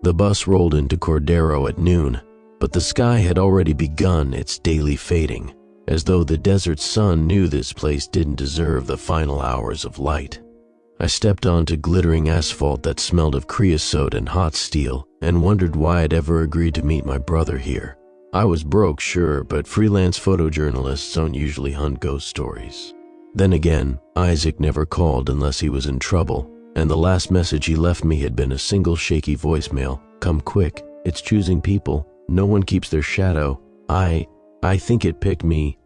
The bus rolled into Cordero at noon, but the sky had already begun its daily fading, as though the desert sun knew this place didn't deserve the final hours of light. I stepped onto glittering asphalt that smelled of creosote and hot steel and wondered why I'd ever agreed to meet my brother here. I was broke, sure, but freelance photojournalists don't usually hunt ghost stories. Then again, Isaac never called unless he was in trouble, and the last message he left me had been a single shaky voicemail. Come quick, it's choosing people. No one keeps their shadow. I think it picked me.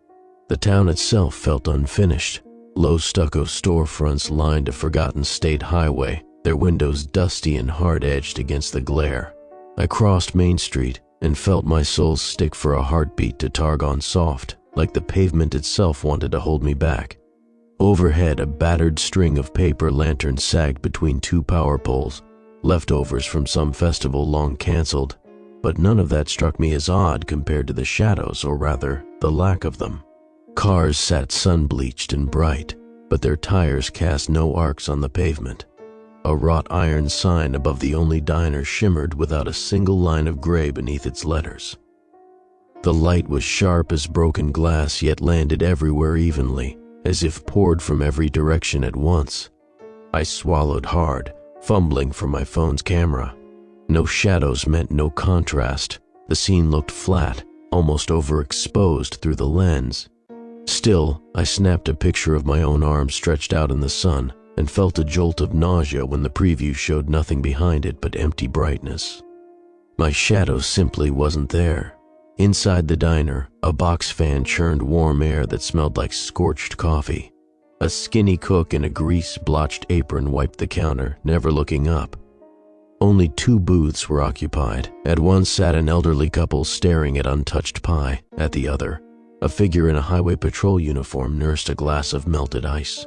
The town itself felt unfinished. Low stucco storefronts lined a forgotten state highway, their windows dusty and hard-edged against the glare. I crossed Main Street and felt my soul stick for a heartbeat to Targon soft, like the pavement itself wanted to hold me back. Overhead, a battered string of paper lanterns sagged between two power poles, leftovers from some festival long canceled, but none of that struck me as odd compared to the shadows, or rather, the lack of them. Cars sat sun-bleached and bright, but their tires cast no arcs on the pavement. A wrought iron sign above the only diner shimmered without a single line of gray beneath its letters. The light was sharp as broken glass, yet landed everywhere evenly, as if poured from every direction at once. I swallowed hard, fumbling for my phone's camera. No shadows meant no contrast. The scene looked flat, almost overexposed through the lens. Still, I snapped a picture of my own arm stretched out in the sun and felt a jolt of nausea when the preview showed nothing behind it but empty brightness. My shadow simply wasn't there. Inside the diner, a box fan churned warm air that smelled like scorched coffee. A skinny cook in a grease-blotched apron wiped the counter, never looking up. Only 2 booths were occupied. At one sat an elderly couple staring at untouched pie. At the other, a figure in a highway patrol uniform nursed a glass of melted ice.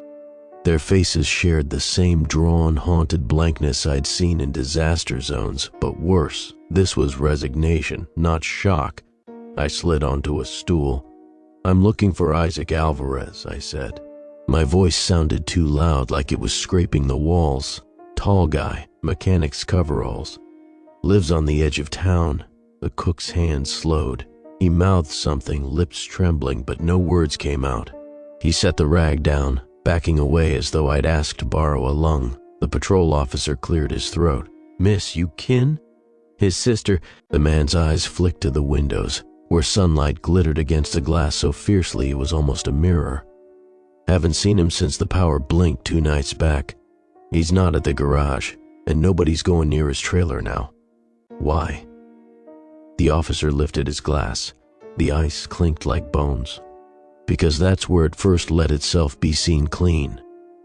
Their faces shared the same drawn, haunted blankness I'd seen in disaster zones, but worse. This was resignation, not shock. I slid onto a stool. "I'm looking for Isaac Alvarez," I said. My voice sounded too loud, like it was scraping the walls. Tall guy, mechanic's coveralls. Lives on the edge of town. The cook's hand slowed. He mouthed something, lips trembling, but no words came out. He set the rag down, backing away as though I'd asked to borrow a lung. The patrol officer cleared his throat. "Miss, you kin?" "His sister." The man's eyes flicked to the windows, where sunlight glittered against a glass so fiercely it was almost a mirror. "Haven't seen him since the power blinked 2 nights back. He's not at the garage, and nobody's going near his trailer now." "Why?" The officer lifted his glass. The ice clinked like bones. "Because that's where it first let itself be seen clean."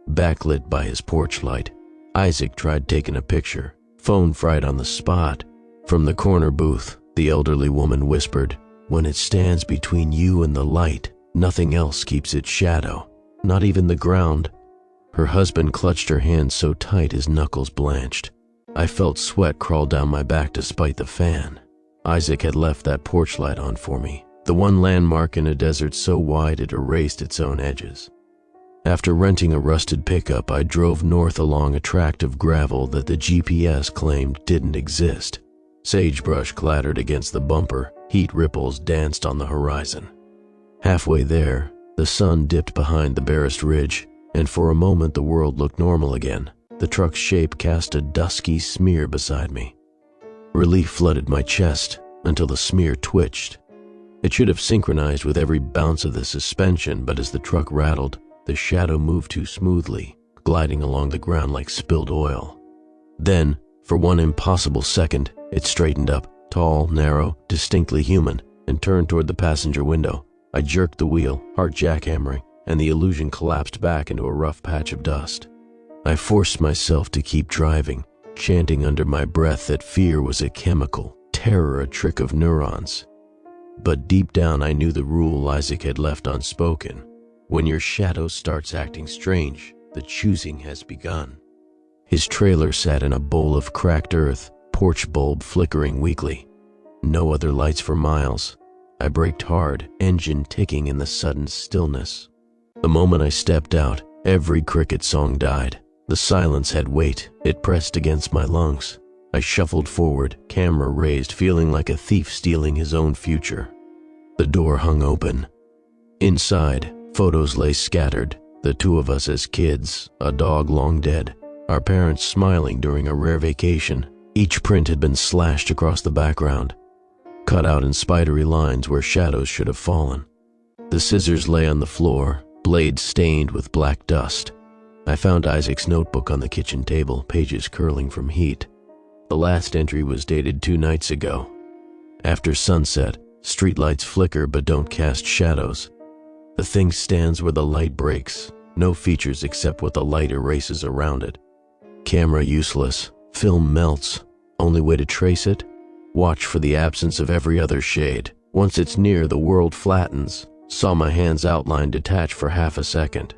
Backlit by his porch light, Isaac tried taking a picture. Phone fried on the spot. From the corner booth, the elderly woman whispered, "When it stands between you and the light, nothing else keeps its shadow, not even the ground." Her husband clutched her hand so tight his knuckles blanched. I felt sweat crawl down my back despite the fan. Isaac had left that porch light on for me, the one landmark in a desert so wide it erased its own edges. After renting a rusted pickup, I drove north along a tract of gravel that the GPS claimed didn't exist. Sagebrush clattered against the bumper, heat ripples danced on the horizon. Halfway there, the sun dipped behind the barest ridge, and for a moment the world looked normal again. The truck's shape cast a dusky smear beside me. Relief flooded my chest until the smear twitched. It should have synchronized with every bounce of the suspension, but as the truck rattled, the shadow moved too smoothly, gliding along the ground like spilled oil. Then, for one impossible second, it straightened up, tall, narrow, distinctly human, and turned toward the passenger window. I jerked the wheel, heart jackhammering, and the illusion collapsed back into a rough patch of dust. I forced myself to keep driving, chanting under my breath that fear was a chemical, terror a trick of neurons. But deep down I knew the rule Isaac had left unspoken. When your shadow starts acting strange, the choosing has begun. His trailer sat in a bowl of cracked earth, porch bulb flickering weakly. No other lights for miles. I braked hard, engine ticking in the sudden stillness. The moment I stepped out, every cricket song died. The silence had weight. It pressed against my lungs. I shuffled forward, camera raised, feeling like a thief stealing his own future. The door hung open. Inside, photos lay scattered, the two of us as kids, a dog long dead, our parents smiling during a rare vacation. Each print had been slashed across the background, cut out in spidery lines where shadows should have fallen. The scissors lay on the floor, blades stained with black dust. I found Isaac's notebook on the kitchen table, pages curling from heat. The last entry was dated 2 nights ago. After sunset, streetlights flicker but don't cast shadows. The thing stands where the light breaks, no features except what the light erases around it. Camera useless, film melts. Only way to trace it? Watch for the absence of every other shade. Once it's near, the world flattens. Saw my hand's outline detach for half a second.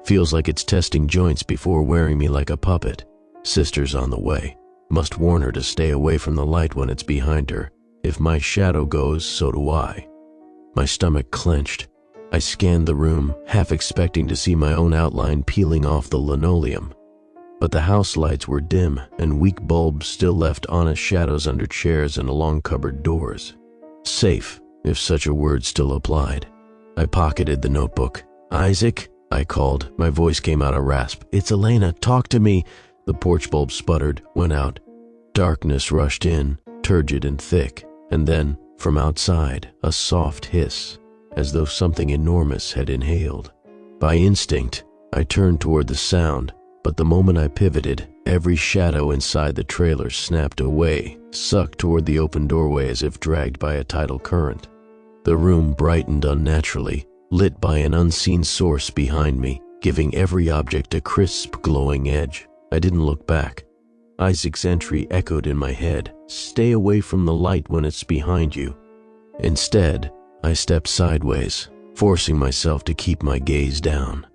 Feels like it's testing joints before wearing me like a puppet. Sister's on the way. Must warn her to stay away from the light when it's behind her. If my shadow goes, so do I. My stomach clenched. I scanned the room, half expecting to see my own outline peeling off the linoleum. But the house lights were dim, and weak bulbs still left honest shadows under chairs and along cupboard doors. Safe, if such a word still applied. I pocketed the notebook. "Isaac?" I called. My voice came out a rasp. "It's Elena, talk to me." The porch bulb sputtered, went out. Darkness rushed in, turgid and thick, and then, from outside, a soft hiss, as though something enormous had inhaled. By instinct, I turned toward the sound, but the moment I pivoted, every shadow inside the trailer snapped away, sucked toward the open doorway as if dragged by a tidal current. The room brightened unnaturally, lit by an unseen source behind me, giving every object a crisp, glowing edge. I didn't look back. Isaac's entry echoed in my head, "Stay away from the light when it's behind you." Instead, I stepped sideways, forcing myself to keep my gaze down.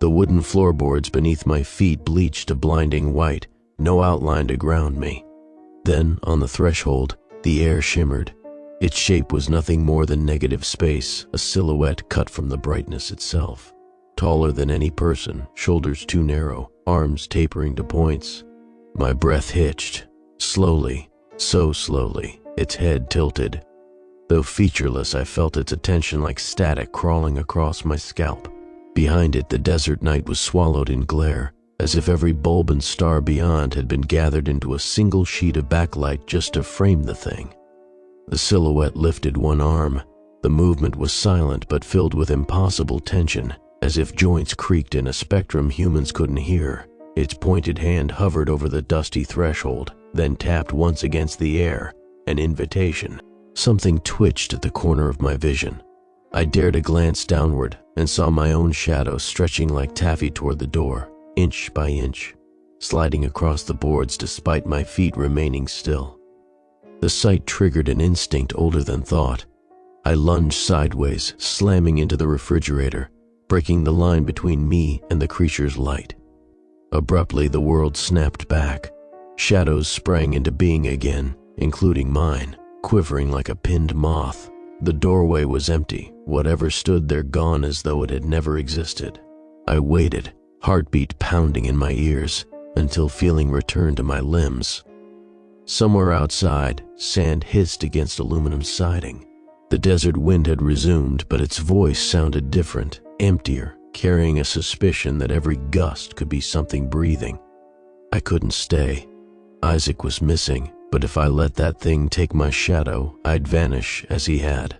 The wooden floorboards beneath my feet bleached to blinding white, no outline to ground me. Then, on the threshold, the air shimmered. Its shape was nothing more than negative space, a silhouette cut from the brightness itself. Taller than any person, shoulders too narrow, arms tapering to points. My breath hitched. Slowly, so slowly, its head tilted. Though featureless, I felt its attention like static crawling across my scalp. Behind it, the desert night was swallowed in glare, as if every bulb and star beyond had been gathered into a single sheet of backlight just to frame the thing. The silhouette lifted one arm. The movement was silent but filled with impossible tension, as if joints creaked in a spectrum humans couldn't hear. Its pointed hand hovered over the dusty threshold, then tapped once against the air, an invitation. Something twitched at the corner of my vision. I dared a glance downward and saw my own shadow stretching like taffy toward the door, inch by inch, sliding across the boards despite my feet remaining still. The sight triggered an instinct older than thought. I lunged sideways, slamming into the refrigerator, breaking the line between me and the creature's light. Abruptly, the world snapped back. Shadows sprang into being again, including mine, quivering like a pinned moth. The doorway was empty, whatever stood there gone as though it had never existed. I waited, heartbeat pounding in my ears, until feeling returned to my limbs. Somewhere outside, sand hissed against aluminum siding. The desert wind had resumed, but its voice sounded different, emptier, carrying a suspicion that every gust could be something breathing. I couldn't stay. Isaac was missing, but if I let that thing take my shadow, I'd vanish as he had.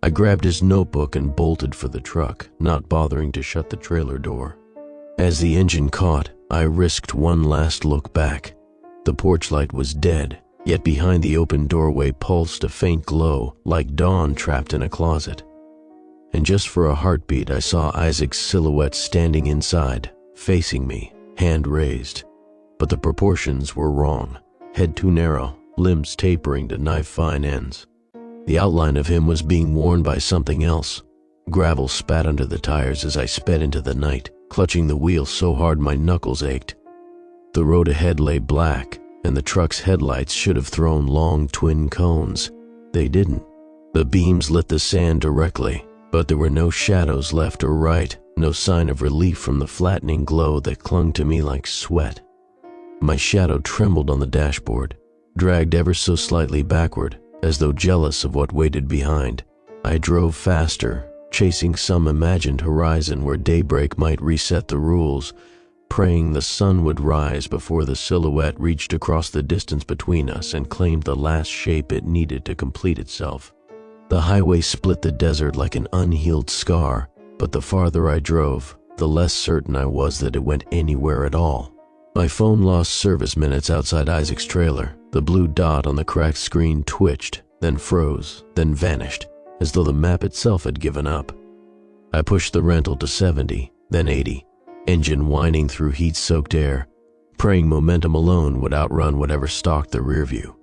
I grabbed his notebook and bolted for the truck, not bothering to shut the trailer door. As the engine caught, I risked one last look back. The porch light was dead, yet behind the open doorway pulsed a faint glow, like dawn trapped in a closet. And just for a heartbeat, I saw Isaac's silhouette standing inside, facing me, hand raised. But the proportions were wrong. Head too narrow, limbs tapering to knife-fine ends. The outline of him was being worn by something else. Gravel spat under the tires as I sped into the night, clutching the wheel so hard my knuckles ached. The road ahead lay black, and the truck's headlights should have thrown long twin cones. They didn't. The beams lit the sand directly, but there were no shadows left or right, no sign of relief from the flattening glow that clung to me like sweat. My shadow trembled on the dashboard, dragged ever so slightly backward, as though jealous of what waited behind. I drove faster, chasing some imagined horizon where daybreak might reset the rules, praying the sun would rise before the silhouette reached across the distance between us and claimed the last shape it needed to complete itself. The highway split the desert like an unhealed scar, but the farther I drove, the less certain I was that it went anywhere at all. My phone lost service minutes outside Isaac's trailer. The blue dot on the cracked screen twitched, then froze, then vanished, as though the map itself had given up. I pushed the rental to 70, then 80, engine whining through heat-soaked air, praying momentum alone would outrun whatever stalked the rearview.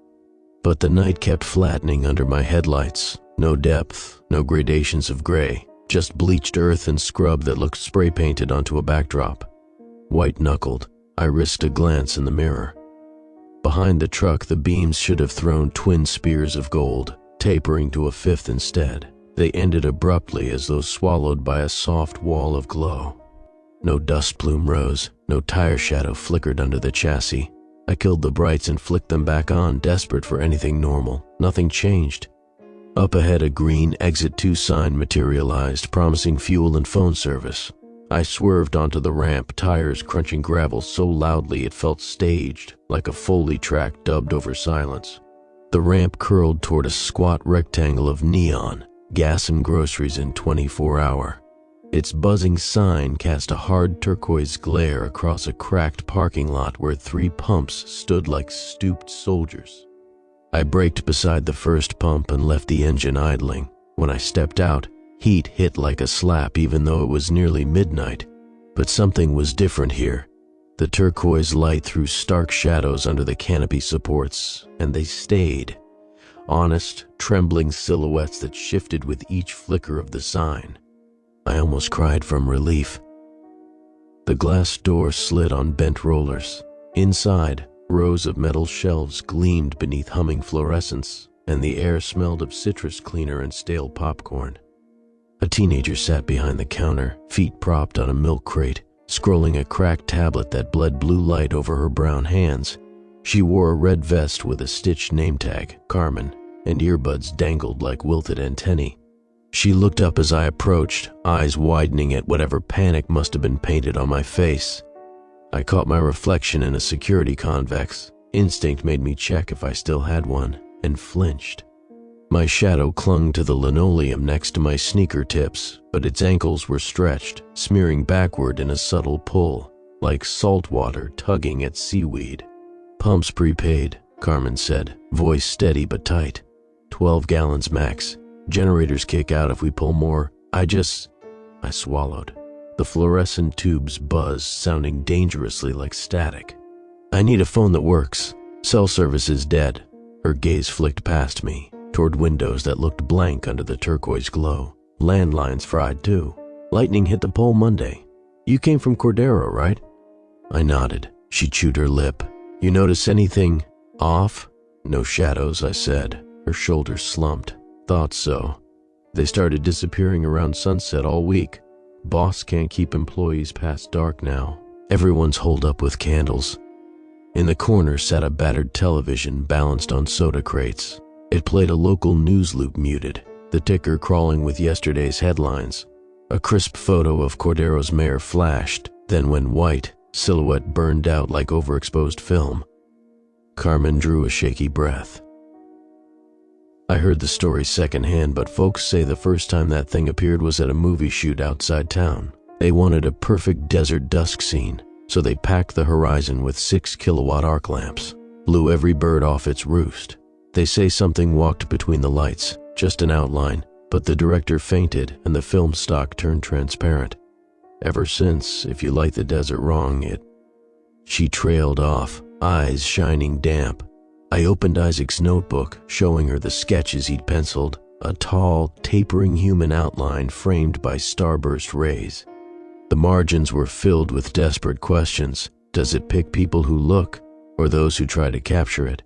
But the night kept flattening under my headlights. No depth, no gradations of gray, just bleached earth and scrub that looked spray-painted onto a backdrop. White-knuckled, I risked a glance in the mirror. Behind the truck, the beams should have thrown twin spears of gold, tapering to a fifth instead. They ended abruptly as though swallowed by a soft wall of glow. No dust plume rose, no tire shadow flickered under the chassis. I killed the brights and flicked them back on, desperate for anything normal. Nothing changed. Up ahead, a green Exit 2 sign materialized, promising fuel and phone service. I swerved onto the ramp, tires crunching gravel so loudly it felt staged, like a Foley track dubbed over silence. The ramp curled toward a squat rectangle of neon, gas and groceries in 24-hour. Its buzzing sign cast a hard turquoise glare across a cracked parking lot where 3 pumps stood like stooped soldiers. I braked beside the first pump and left the engine idling. When I stepped out, heat hit like a slap even though it was nearly midnight. But something was different here. The turquoise light threw stark shadows under the canopy supports, and they stayed. Honest, trembling silhouettes that shifted with each flicker of the sign. I almost cried from relief. The glass door slid on bent rollers. Inside, rows of metal shelves gleamed beneath humming fluorescence, and the air smelled of citrus cleaner and stale popcorn. A teenager sat behind the counter, feet propped on a milk crate, scrolling a cracked tablet that bled blue light over her brown hands. She wore a red vest with a stitched name tag, Carmen, and earbuds dangled like wilted antennae. She looked up as I approached, eyes widening at whatever panic must have been painted on my face. I caught my reflection in a security convex. Instinct made me check if I still had one, and flinched. My shadow clung to the linoleum next to my sneaker tips, but its ankles were stretched, smearing backward in a subtle pull, like salt water tugging at seaweed. "Pumps prepaid," Carmen said, voice steady but tight. 12 gallons max. Generators kick out if we pull more. I swallowed. The fluorescent tubes buzzed, sounding dangerously like static. "I need a phone that works. Cell service is dead." Her gaze flicked past me, toward windows that looked blank under the turquoise glow. Landlines fried too. "Lightning hit the pole Monday. You came from Cordero, right?" I nodded. She chewed her lip. "You notice anything off?" "No shadows," I said. Her shoulders slumped. "Thought so. They started disappearing around sunset all week. Boss can't keep employees past dark now. Everyone's holed up with candles." In the corner sat a battered television balanced on soda crates. It played a local news loop muted, the ticker crawling with yesterday's headlines. A crisp photo of Cordero's mayor flashed, then went white, silhouette burned out like overexposed film. Carmen drew a shaky breath. "I heard the story secondhand, but folks say the first time that thing appeared was at a movie shoot outside town. They wanted a perfect desert dusk scene, so they packed the horizon with 6-kilowatt arc lamps, blew every bird off its roost. They say something walked between the lights, just an outline, but the director fainted and the film stock turned transparent. Ever since, if you light the desert wrong, it..." She trailed off, eyes shining damp. I opened Isaac's notebook, showing her the sketches he'd penciled, a tall, tapering human outline framed by starburst rays. The margins were filled with desperate questions. Does it pick people who look, or those who try to capture it?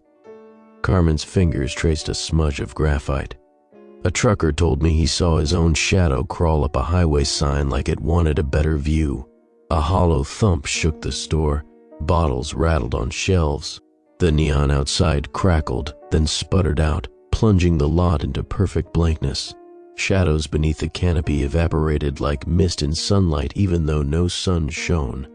Carmen's fingers traced a smudge of graphite. A trucker told me he saw his own shadow crawl up a highway sign like it wanted a better view. A hollow thump shook the store. Bottles rattled on shelves. The neon outside crackled, then sputtered out, plunging the lot into perfect blankness. Shadows beneath the canopy evaporated like mist in sunlight even though no sun shone.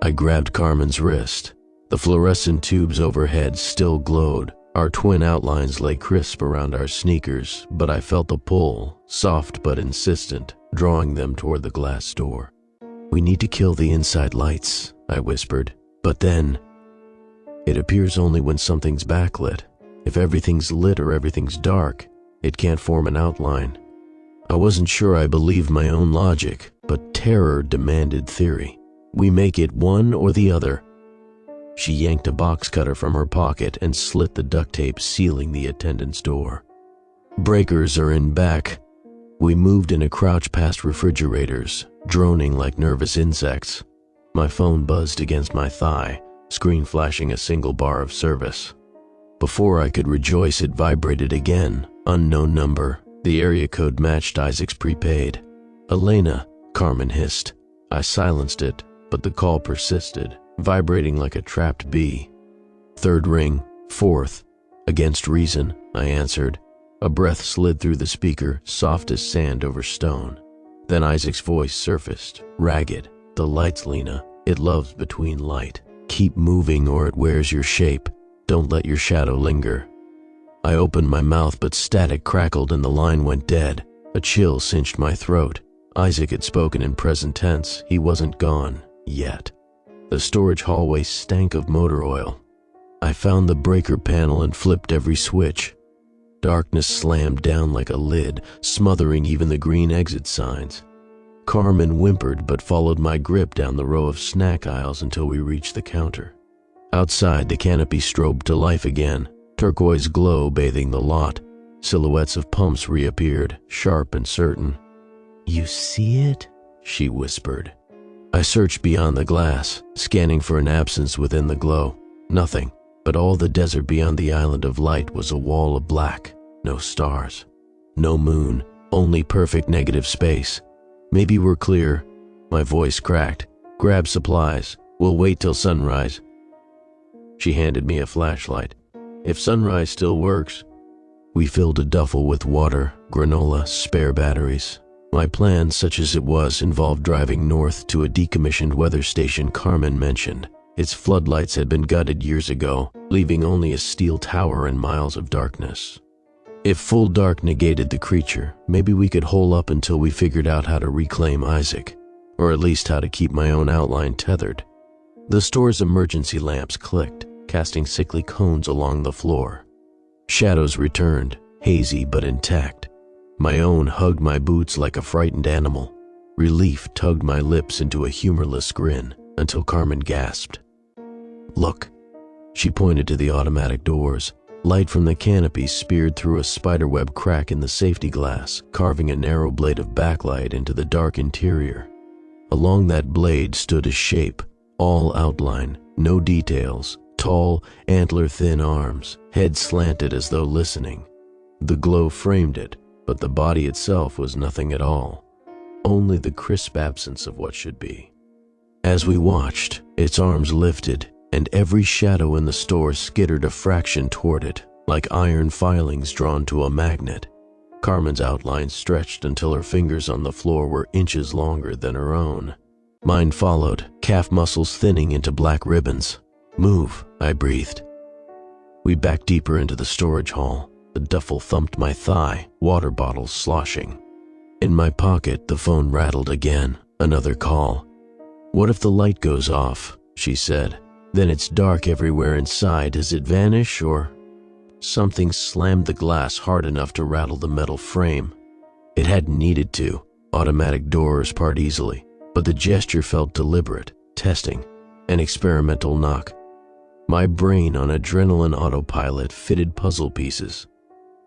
I grabbed Carmen's wrist. The fluorescent tubes overhead still glowed. Our twin outlines lay crisp around our sneakers, but I felt a pull, soft but insistent, drawing them toward the glass door. "We need to kill the inside lights," I whispered. "But then, it appears only when something's backlit. If everything's lit or everything's dark, it can't form an outline." I wasn't sure I believed my own logic, but terror demanded theory. "We make it one or the other." She yanked a box cutter from her pocket and slit the duct tape sealing the attendant's door. "Breakers are in back." We moved in a crouch past refrigerators, droning like nervous insects. My phone buzzed against my thigh, screen flashing a single bar of service. Before I could rejoice, it vibrated again. Unknown number. The area code matched Isaac's prepaid. "Elena," Carmen hissed. I silenced it, but the call persisted, vibrating like a trapped bee. Third ring, fourth. "Against reason," I answered. A breath slid through the speaker, soft as sand over stone. Then Isaac's voice surfaced, ragged. "The lights, Lena. It loves between light. Keep moving or it wears your shape. Don't let your shadow linger." I opened my mouth, but static crackled and the line went dead. A chill cinched my throat. Isaac had spoken in present tense. He wasn't gone, yet. The storage hallway stank of motor oil. I found the breaker panel and flipped every switch. Darkness slammed down like a lid, smothering even the green exit signs. Carmen whimpered but followed my grip down the row of snack aisles until we reached the counter. Outside, the canopy strobed to life again, turquoise glow bathing the lot. Silhouettes of pumps reappeared, sharp and certain. "You see it?" she whispered. I searched beyond the glass, scanning for an absence within the glow. Nothing, but all the desert beyond the island of light was a wall of black. No stars. No moon, only perfect negative space. "Maybe we're clear." My voice cracked. "Grab supplies. We'll wait till sunrise." She handed me a flashlight. "If sunrise still works." We filled a duffel with water, granola, spare batteries. My plan, such as it was, involved driving north to a decommissioned weather station Carmen mentioned. Its floodlights had been gutted years ago, leaving only a steel tower and miles of darkness. If full dark negated the creature, maybe we could hole up until we figured out how to reclaim Isaac, or at least how to keep my own outline tethered. The store's emergency lamps clicked, casting sickly cones along the floor. Shadows returned, hazy but intact. My own hugged my boots like a frightened animal. Relief tugged my lips into a humorless grin until Carmen gasped. "Look." She pointed to the automatic doors. Light from the canopy speared through a spiderweb crack in the safety glass, carving a narrow blade of backlight into the dark interior. Along that blade stood a shape, all outline, no details, tall, antler-thin arms, head slanted as though listening. The glow framed it, but the body itself was nothing at all, only the crisp absence of what should be. As we watched, its arms lifted, and every shadow in the store skittered a fraction toward it, like iron filings drawn to a magnet. Carmen's outline stretched until her fingers on the floor were inches longer than her own. Mine followed, calf muscles thinning into black ribbons. "Move," I breathed. We backed deeper into the storage hall. The duffel thumped my thigh, water bottles sloshing. In my pocket, the phone rattled again. Another call. "What if the light goes off?" she said. "Then it's dark everywhere inside. Does it vanish or—" Something slammed the glass hard enough to rattle the metal frame. It hadn't needed to. Automatic doors part easily. But the gesture felt deliberate, testing, an experimental knock. My brain on adrenaline autopilot fitted puzzle pieces.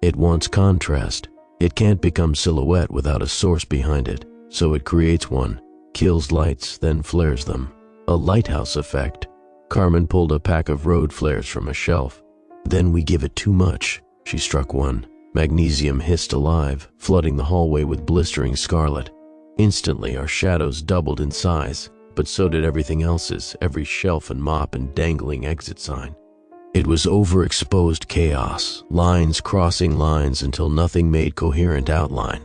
It wants contrast. It can't become silhouette without a source behind it, so it creates one, kills lights, then flares them. A lighthouse effect. Carmen pulled a pack of road flares from a shelf. "Then we give it too much." She struck one. Magnesium hissed alive, flooding the hallway with blistering scarlet. Instantly, our shadows doubled in size, but so did everything else's, every shelf and mop and dangling exit sign. It was overexposed chaos, lines crossing lines until nothing made coherent outline.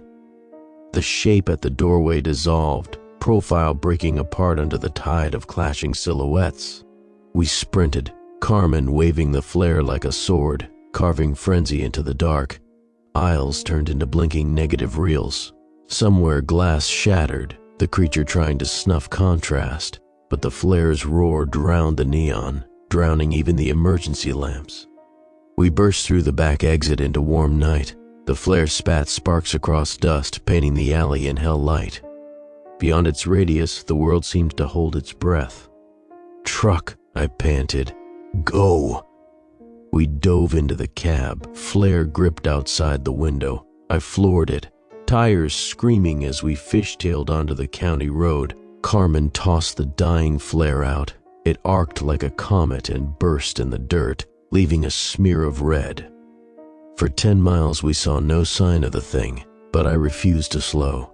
The shape at the doorway dissolved, profile breaking apart under the tide of clashing silhouettes. We sprinted, Carmen waving the flare like a sword, carving frenzy into the dark. Aisles turned into blinking negative reels. Somewhere glass shattered, the creature trying to snuff contrast, but the flare's roar drowned the neon, drowning even the emergency lamps. We burst through the back exit into warm night. The flare spat sparks across dust, painting the alley in hell light. Beyond its radius, the world seemed to hold its breath. "Truck," I panted. "Go!" We dove into the cab, flare gripped outside the window. I floored it, tires screaming as we fishtailed onto the county road. Carmen tossed the dying flare out. It arced like a comet and burst in the dirt, leaving a smear of red. For 10 miles we saw no sign of the thing, but I refused to slow.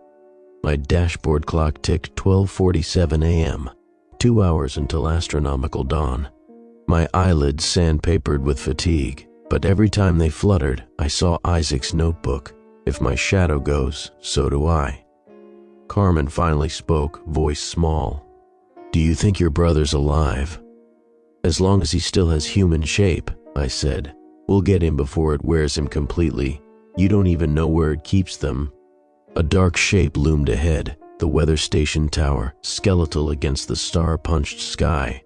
My dashboard clock ticked 12:47 a.m., 2 hours until astronomical dawn. My eyelids sandpapered with fatigue, but every time they fluttered, I saw Isaac's notebook. If my shadow goes, so do I. Carmen finally spoke, voice small. "Do you think your brother's alive?" "As long as he still has human shape," I said. "We'll get him before it wears him completely. You don't even know where it keeps them." A dark shape loomed ahead, the weather station tower, skeletal against the star-punched sky.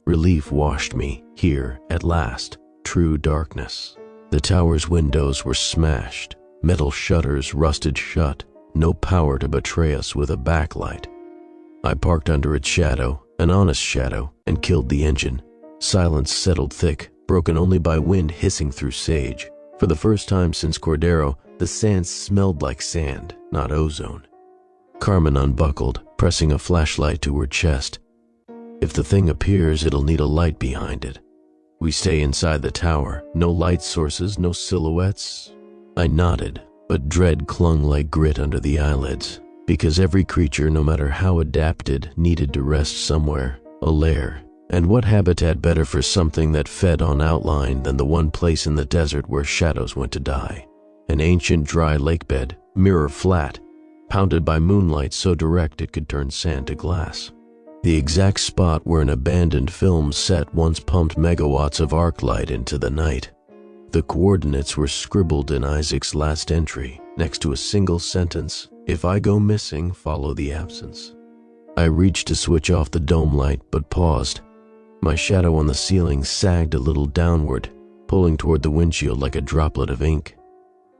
Relief washed me, here, at last, true darkness. The tower's windows were smashed, metal shutters rusted shut, no power to betray us with a backlight. I parked under its shadow, an honest shadow, and killed the engine. Silence settled thick, broken only by wind hissing through sage. For the first time since Cordero, the sand smelled like sand, not ozone. Carmen unbuckled, pressing a flashlight to her chest. "If the thing appears, it'll need a light behind it. We stay inside the tower, no light sources, no silhouettes." I nodded, but dread clung like grit under the eyelids, because every creature, no matter how adapted, needed to rest somewhere, a lair. And what habitat better for something that fed on outline than the one place in the desert where shadows went to die? An ancient dry lakebed, mirror flat, pounded by moonlight so direct it could turn sand to glass. The exact spot where an abandoned film set once pumped megawatts of arc light into the night. The coordinates were scribbled in Isaac's last entry, next to a single sentence: "If I go missing, follow the absence." I reached to switch off the dome light, but paused. My shadow on the ceiling sagged a little downward, pulling toward the windshield like a droplet of ink.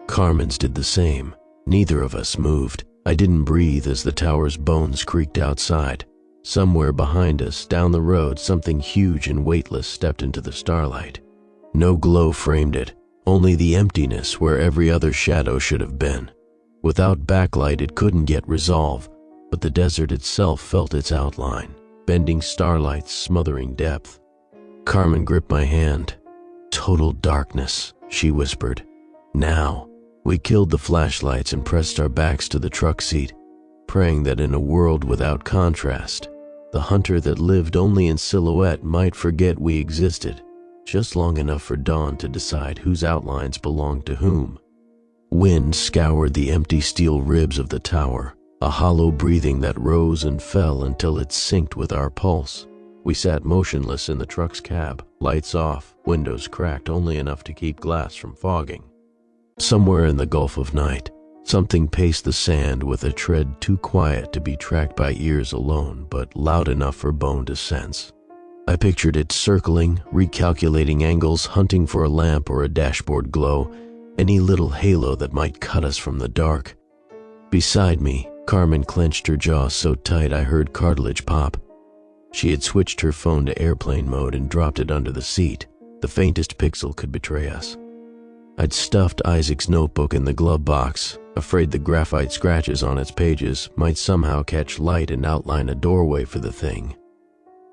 Carmen's did the same. Neither of us moved. I didn't breathe as the tower's bones creaked outside. Somewhere behind us, down the road, something huge and weightless stepped into the starlight. No glow framed it, only the emptiness where every other shadow should have been. Without backlight, it couldn't yet resolve, but the desert itself felt its outline, bending starlight, smothering depth. Carmen gripped my hand. "Total darkness," she whispered. "Now." We killed the flashlights and pressed our backs to the truck seat, praying that in a world without contrast, the hunter that lived only in silhouette might forget we existed, just long enough for dawn to decide whose outlines belonged to whom. Wind scoured the empty steel ribs of the tower, a hollow breathing that rose and fell until it synced with our pulse. We sat motionless in the truck's cab, lights off, windows cracked only enough to keep glass from fogging. Somewhere in the gulf of night, something paced the sand with a tread too quiet to be tracked by ears alone, but loud enough for bone to sense. I pictured it circling, recalculating angles, hunting for a lamp or a dashboard glow, any little halo that might cut us from the dark. Beside me, Carmen clenched her jaw so tight I heard cartilage pop. She had switched her phone to airplane mode and dropped it under the seat. The faintest pixel could betray us. I'd stuffed Isaac's notebook in the glove box, afraid the graphite scratches on its pages might somehow catch light and outline a doorway for the thing.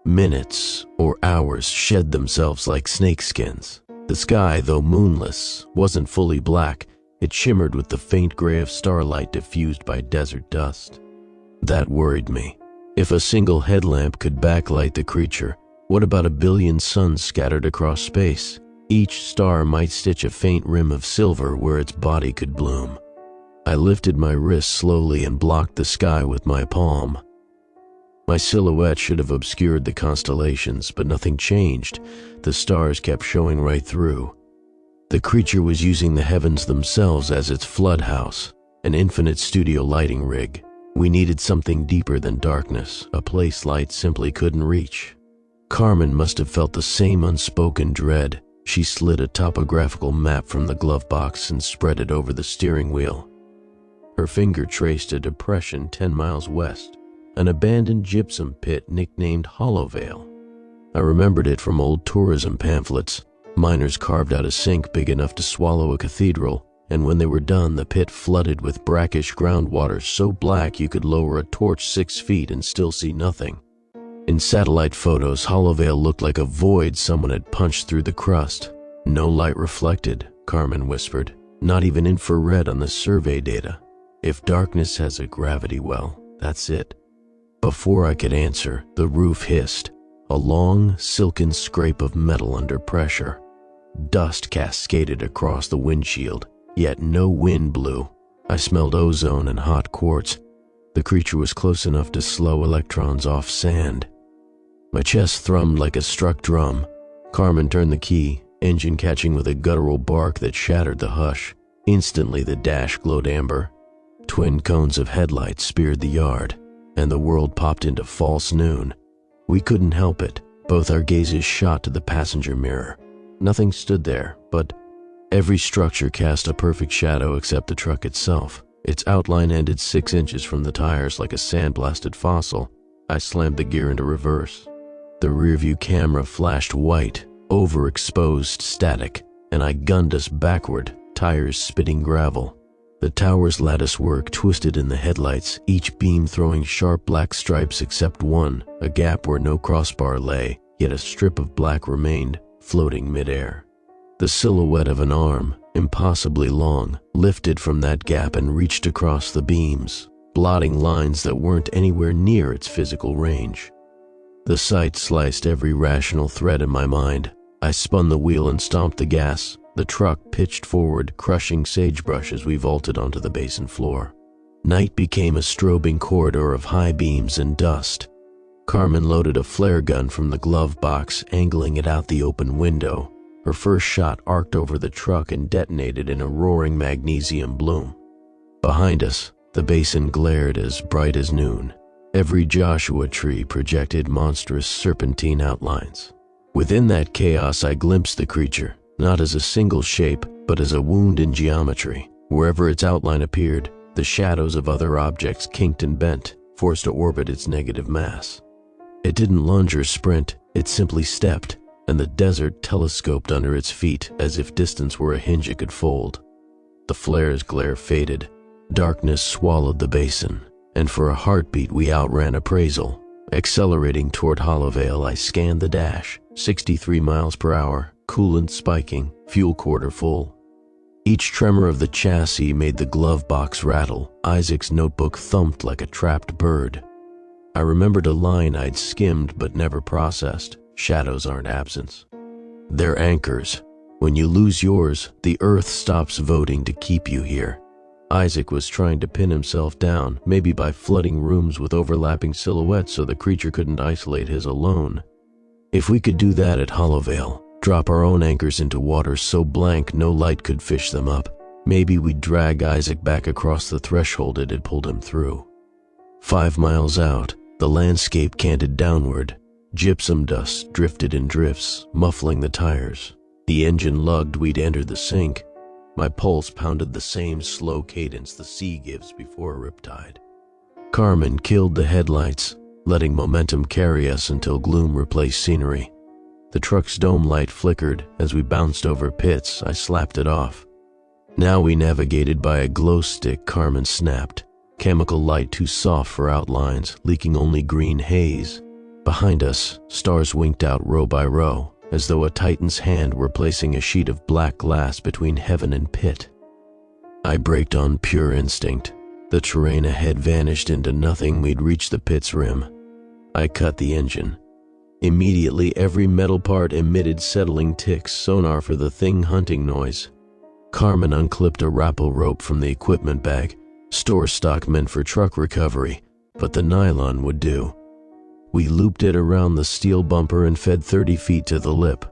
Minutes or hours shed themselves like snakeskins. The sky, though moonless, wasn't fully black. It shimmered with the faint gray of starlight diffused by desert dust. That worried me. If a single headlamp could backlight the creature, what about a billion suns scattered across space? Each star might stitch a faint rim of silver where its body could bloom. I lifted my wrist slowly and blocked the sky with my palm. My silhouette should have obscured the constellations, but nothing changed. The stars kept showing right through. The creature was using the heavens themselves as its flood house, an infinite studio lighting rig. We needed something deeper than darkness, a place light simply couldn't reach. Carmen must have felt the same unspoken dread. She slid a topographical map from the glove box and spread it over the steering wheel. Her finger traced a depression 10 miles west, an abandoned gypsum pit nicknamed Hollowvale. I remembered it from old tourism pamphlets. Miners carved out a sink big enough to swallow a cathedral, and when they were done, the pit flooded with brackish groundwater so black you could lower a torch 6 feet and still see nothing. In satellite photos, Hollowvale looked like a void someone had punched through the crust. No light reflected, Carmen whispered, not even infrared on the survey data. If darkness has a gravity well, that's it. Before I could answer, the roof hissed, a long, silken scrape of metal under pressure. Dust cascaded across the windshield, yet no wind blew. I smelled ozone and hot quartz. The creature was close enough to slow electrons off sand. My chest thrummed like a struck drum. Carmen turned the key, engine catching with a guttural bark that shattered the hush. Instantly the dash glowed amber. Twin cones of headlights speared the yard, and the world popped into false noon. We couldn't help it. Both our gazes shot to the passenger mirror. Nothing stood there, but every structure cast a perfect shadow except the truck itself. Its outline ended 6 inches from the tires like a sandblasted fossil. I slammed the gear into reverse. The rearview camera flashed white, overexposed static, and I gunned us backward, tires spitting gravel. The tower's latticework twisted in the headlights, each beam throwing sharp black stripes except one, a gap where no crossbar lay, yet a strip of black remained, floating midair. The silhouette of an arm, impossibly long, lifted from that gap and reached across the beams, blotting lines that weren't anywhere near its physical range. The sight sliced every rational thread in my mind. I spun the wheel and stomped the gas. The truck pitched forward, crushing sagebrush as we vaulted onto the basin floor. Night became a strobing corridor of high beams and dust. Carmen loaded a flare gun from the glove box, angling it out the open window. Her first shot arced over the truck and detonated in a roaring magnesium bloom. Behind us, the basin glared as bright as noon. Every Joshua tree projected monstrous serpentine outlines. Within that chaos, I glimpsed the creature, not as a single shape, but as a wound in geometry. Wherever its outline appeared, the shadows of other objects kinked and bent, forced to orbit its negative mass. It didn't lunge or sprint, it simply stepped, and the desert telescoped under its feet as if distance were a hinge it could fold. The flare's glare faded. Darkness swallowed the basin, and for a heartbeat we outran appraisal. Accelerating toward Hollowvale, I scanned the dash, 63 miles per hour, coolant spiking, fuel quarter full. Each tremor of the chassis made the glove box rattle. Isaac's notebook thumped like a trapped bird. I remembered a line I'd skimmed but never processed. Shadows aren't absence. They're anchors. When you lose yours, the earth stops voting to keep you here. Isaac was trying to pin himself down, maybe by flooding rooms with overlapping silhouettes so the creature couldn't isolate his alone. If we could do that at Hollowvale, drop our own anchors into waters so blank no light could fish them up, maybe we'd drag Isaac back across the threshold it had pulled him through. 5 miles out, the landscape canted downward. Gypsum dust drifted in drifts, muffling the tires. The engine lugged we'd entered the sink. My pulse pounded the same slow cadence the sea gives before a riptide. Carmen killed the headlights, letting momentum carry us until gloom replaced scenery. The truck's dome light flickered. As we bounced over pits, I slapped it off. Now we navigated by a glow stick Carmen snapped, chemical light too soft for outlines, leaking only green haze. Behind us, stars winked out row by row, as though a titan's hand were placing a sheet of black glass between heaven and pit. I braked on pure instinct. The terrain ahead vanished into nothing. We'd reached the pit's rim. I cut the engine. Immediately, every metal part emitted settling ticks, sonar for the thing hunting noise. Carmen unclipped a rappel rope from the equipment bag, store stock meant for truck recovery, but the nylon would do. We looped it around the steel bumper and fed 30 feet to the lip.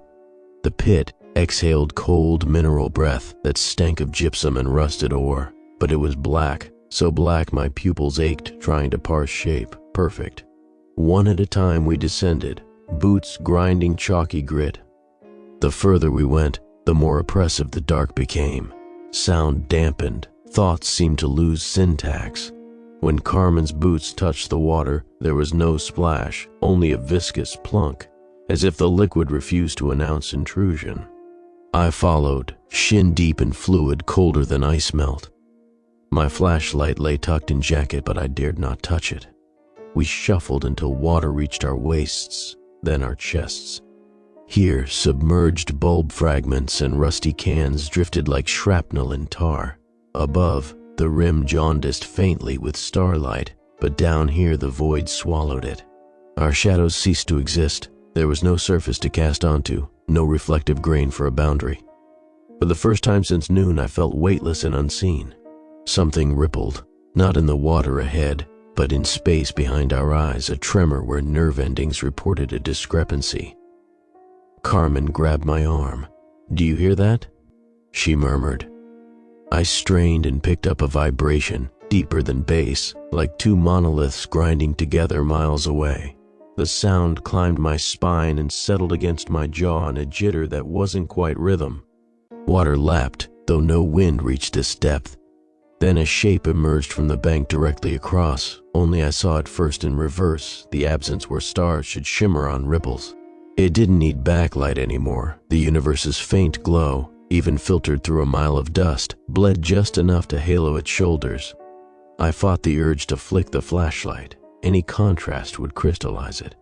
The pit exhaled cold mineral breath that stank of gypsum and rusted ore, but it was black, so black my pupils ached trying to parse shape. Perfect. One at a time we descended, boots grinding chalky grit. The further we went, the more oppressive the dark became. Sound dampened, thoughts seemed to lose syntax. When Carmen's boots touched the water, there was no splash, only a viscous plunk, as if the liquid refused to announce intrusion. I followed, shin deep in fluid colder than ice melt. My flashlight lay tucked in jacket, but I dared not touch it. We shuffled until water reached our waists, then our chests. Here, submerged bulb fragments and rusty cans drifted like shrapnel in tar. Above, the rim jaundiced faintly with starlight, but down here the void swallowed it. Our shadows ceased to exist. There was no surface to cast onto, no reflective grain for a boundary. For the first time since noon, I felt weightless and unseen. Something rippled, not in the water ahead, but in space behind our eyes, a tremor where nerve endings reported a discrepancy. Carmen grabbed my arm. "Do you hear that?" she murmured. I strained and picked up a vibration, deeper than bass, like two monoliths grinding together miles away. The sound climbed my spine and settled against my jaw in a jitter that wasn't quite rhythm. Water lapped, though no wind reached this depth. Then a shape emerged from the bank directly across, only I saw it first in reverse, the absence where stars should shimmer on ripples. It didn't need backlight anymore. The universe's faint glow, even filtered through a mile of dust, bled just enough to halo its shoulders. I fought the urge to flick the flashlight. Any contrast would crystallize it.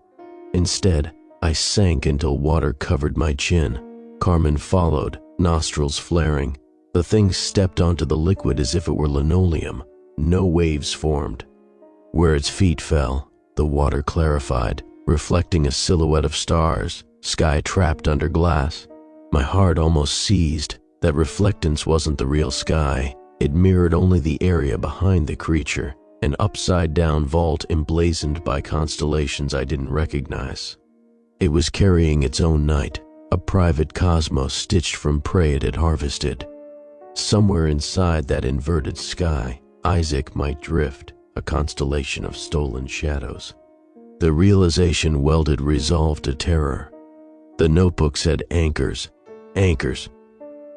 Instead, I sank until water covered my chin. Carmen followed, nostrils flaring. The thing stepped onto the liquid as if it were linoleum. No waves formed. Where its feet fell, the water clarified, reflecting a silhouette of stars, sky trapped under glass. My heart almost seized. That reflectance wasn't the real sky. It mirrored only the area behind the creature, an upside-down vault emblazoned by constellations I didn't recognize. It was carrying its own night, a private cosmos stitched from prey it had harvested. Somewhere inside that inverted sky, Isaac might drift, a constellation of stolen shadows. The realization welded resolve to terror. The notebook said anchors. Anchors.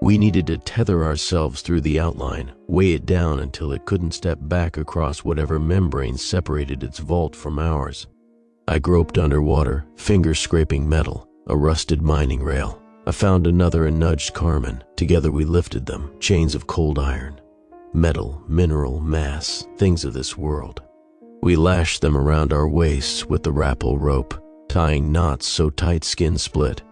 We needed to tether ourselves through the outline, weigh it down until it couldn't step back across whatever membrane separated its vault from ours. I groped underwater, fingers scraping metal, a rusted mining rail. I found another and nudged Carmen. Together we lifted them, chains of cold iron. Metal, mineral, mass, things of this world. We lashed them around our waists with the rappel rope, tying knots so tight skin split.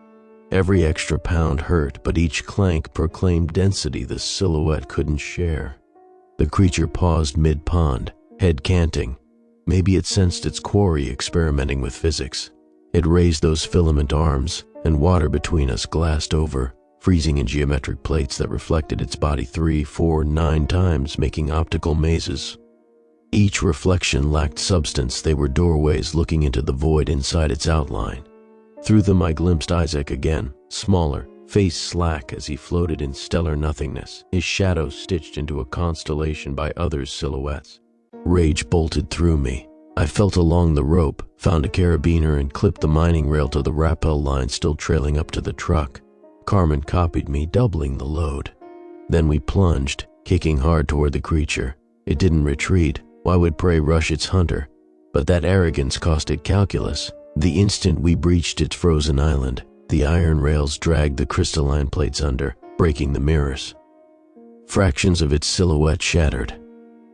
Every extra pound hurt, but each clank proclaimed density the silhouette couldn't share. The creature paused mid-pond, head canting. Maybe it sensed its quarry experimenting with physics. It raised those filament arms, and water between us glassed over, freezing in geometric plates that reflected its body 3, 4, 9 times, making optical mazes. Each reflection lacked substance. They were doorways looking into the void inside its outline. Through them I glimpsed Isaac again, smaller, face slack as he floated in stellar nothingness, his shadow stitched into a constellation by others' silhouettes. Rage bolted through me. I felt along the rope, found a carabiner and clipped the mining rail to the rappel line still trailing up to the truck. Carmen copied me, doubling the load. Then we plunged, kicking hard toward the creature. It didn't retreat. Why would prey rush its hunter? But that arrogance cost it calculus. The instant we breached its frozen island, the iron rails dragged the crystalline plates under, breaking the mirrors. Fractions of its silhouette shattered.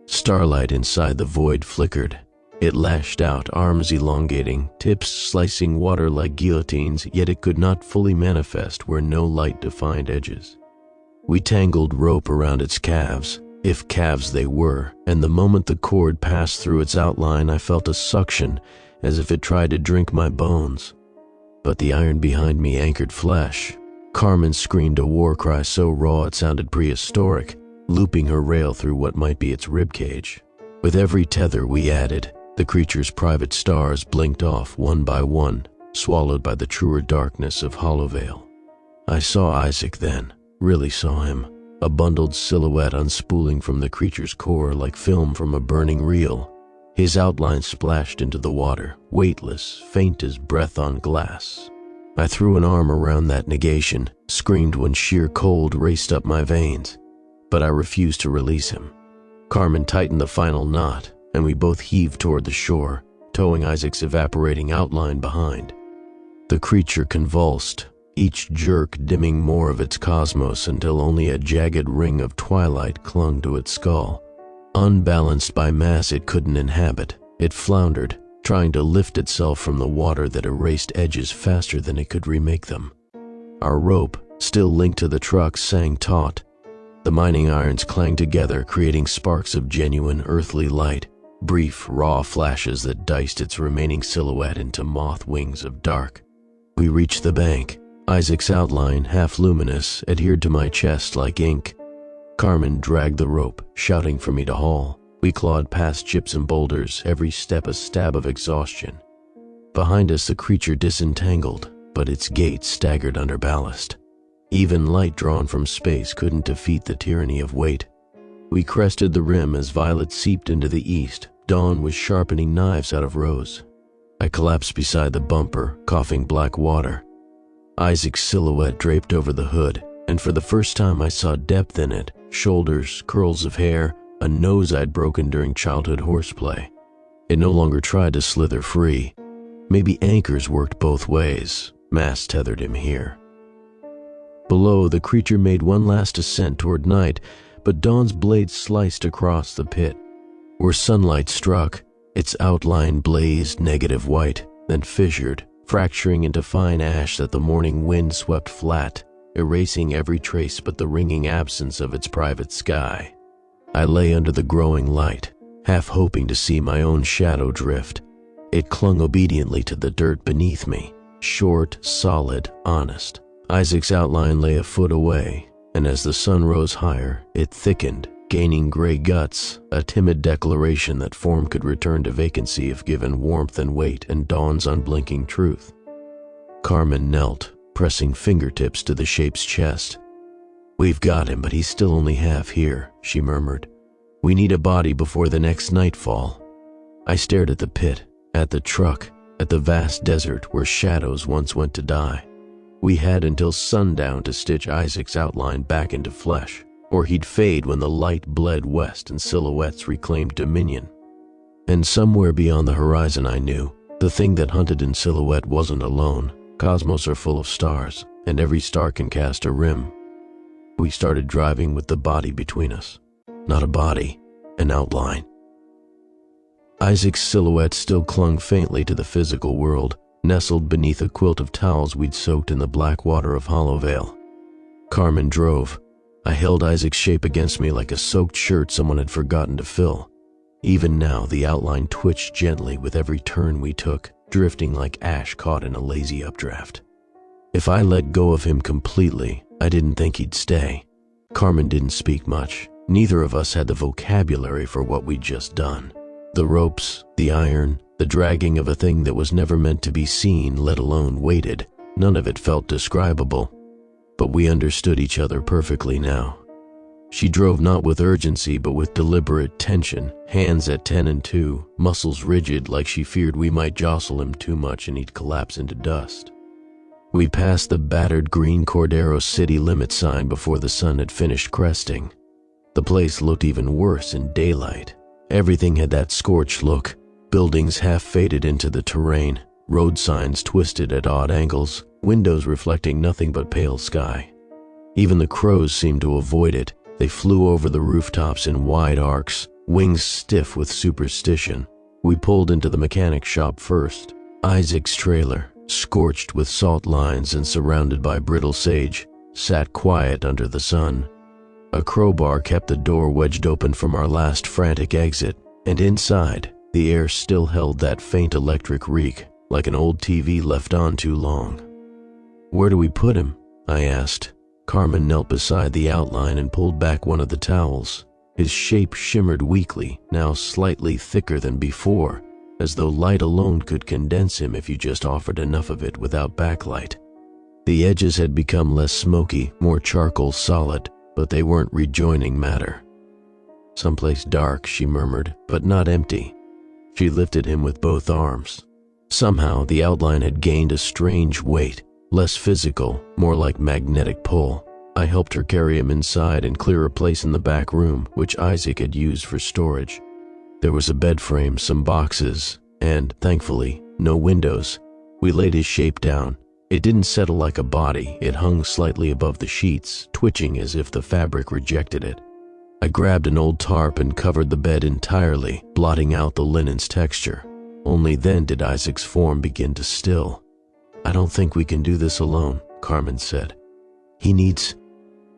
Starlight inside the void flickered. It lashed out, arms elongating, tips slicing water like guillotines, yet it could not fully manifest where no light defined edges. We tangled rope around its calves, if calves they were, and the moment the cord passed through its outline, I felt a suction, as if it tried to drink my bones. But the iron behind me anchored flesh. Carmen screamed a war cry so raw it sounded prehistoric, looping her rail through what might be its ribcage. With every tether we added, the creature's private stars blinked off one by one, swallowed by the truer darkness of Hollowvale. I saw Isaac then, really saw him, a bundled silhouette unspooling from the creature's core like film from a burning reel. His outline splashed into the water, weightless, faint as breath on glass. I threw an arm around that negation, screamed when sheer cold raced up my veins, but I refused to release him. Carmen tightened the final knot, and we both heaved toward the shore, towing Isaac's evaporating outline behind. The creature convulsed, each jerk dimming more of its cosmos until only a jagged ring of twilight clung to its skull. Unbalanced by mass it couldn't inhabit, it floundered, trying to lift itself from the water that erased edges faster than it could remake them. Our rope, still linked to the truck, sang taut. The mining irons clanged together, creating sparks of genuine earthly light, brief, raw flashes that diced its remaining silhouette into moth wings of dark. We reached the bank. Isaac's outline, half luminous, adhered to my chest like ink. Carmen dragged the rope, shouting for me to haul. We clawed past chips and boulders, every step a stab of exhaustion. Behind us the creature disentangled, but its gait staggered under ballast. Even light drawn from space couldn't defeat the tyranny of weight. We crested the rim as violet seeped into the east. Dawn was sharpening knives out of rose. I collapsed beside the bumper, coughing black water. Isaac's silhouette draped over the hood, and for the first time I saw depth in it, shoulders, curls of hair, a nose I'd broken during childhood horseplay. It no longer tried to slither free. Maybe anchors worked both ways. Mass tethered him here. Below, the creature made one last ascent toward night, but dawn's blade sliced across the pit. Where sunlight struck, its outline blazed negative white, then fissured, fracturing into fine ash that the morning wind swept flat, erasing every trace but the ringing absence of its private sky. I lay under the growing light, half hoping to see my own shadow drift. It clung obediently to the dirt beneath me, short, solid, honest. Isaac's outline lay a foot away, and as the sun rose higher, it thickened, gaining gray guts, a timid declaration that form could return to vacancy if given warmth and weight and dawn's unblinking truth. Carmen knelt, pressing fingertips to the shape's chest. "We've got him, but he's still only half here," she murmured. "We need a body before the next nightfall." I stared at the pit, at the truck, at the vast desert where shadows once went to die. We had until sundown to stitch Isaac's outline back into flesh, or he'd fade when the light bled west and silhouettes reclaimed dominion. And somewhere beyond the horizon I knew, the thing that hunted in silhouette wasn't alone. Cosmos are full of stars, and every star can cast a rim. We started driving with the body between us. Not a body, an outline. Isaac's silhouette still clung faintly to the physical world, nestled beneath a quilt of towels we'd soaked in the black water of Hollowvale. Carmen drove. I held Isaac's shape against me like a soaked shirt someone had forgotten to fill. Even now, the outline twitched gently with every turn we took, drifting like ash caught in a lazy updraft. If I let go of him completely, I didn't think he'd stay. Carmen didn't speak much. Neither of us had the vocabulary for what we'd just done. The ropes, the iron, the dragging of a thing that was never meant to be seen, let alone weighted. None of it felt describable. But we understood each other perfectly now. She drove not with urgency, but with deliberate tension, hands at 10 and 2, muscles rigid like she feared we might jostle him too much and he'd collapse into dust. We passed the battered green Cordero city limit sign before the sun had finished cresting. The place looked even worse in daylight. Everything had that scorched look, buildings half faded into the terrain, road signs twisted at odd angles, windows reflecting nothing but pale sky. Even the crows seemed to avoid it. They flew over the rooftops in wide arcs, wings stiff with superstition. We pulled into the mechanic shop first. Isaac's trailer, scorched with salt lines and surrounded by brittle sage, sat quiet under the sun. A crowbar kept the door wedged open from our last frantic exit, and inside, The air still held that faint electric reek, like an old TV left on too long. "Where do we put him?" I asked. Carmen knelt beside the outline and pulled back one of the towels. His shape shimmered weakly, now slightly thicker than before, as though light alone could condense him if you just offered enough of it without backlight. The edges had become less smoky, more charcoal solid, but they weren't rejoining matter. "Someplace dark," she murmured, "but not empty." She lifted him with both arms. Somehow the outline had gained a strange weight, less physical, more like magnetic pull. I helped her carry him inside and clear a place in the back room, which Isaac had used for storage. There was a bed frame, some boxes, and, thankfully, no windows. We laid his shape down. It didn't settle like a body. It hung slightly above the sheets, twitching as if the fabric rejected it. I grabbed an old tarp and covered the bed entirely, blotting out the linen's texture. Only then did Isaac's form begin to still. "I don't think we can do this alone," Carmen said. "He needs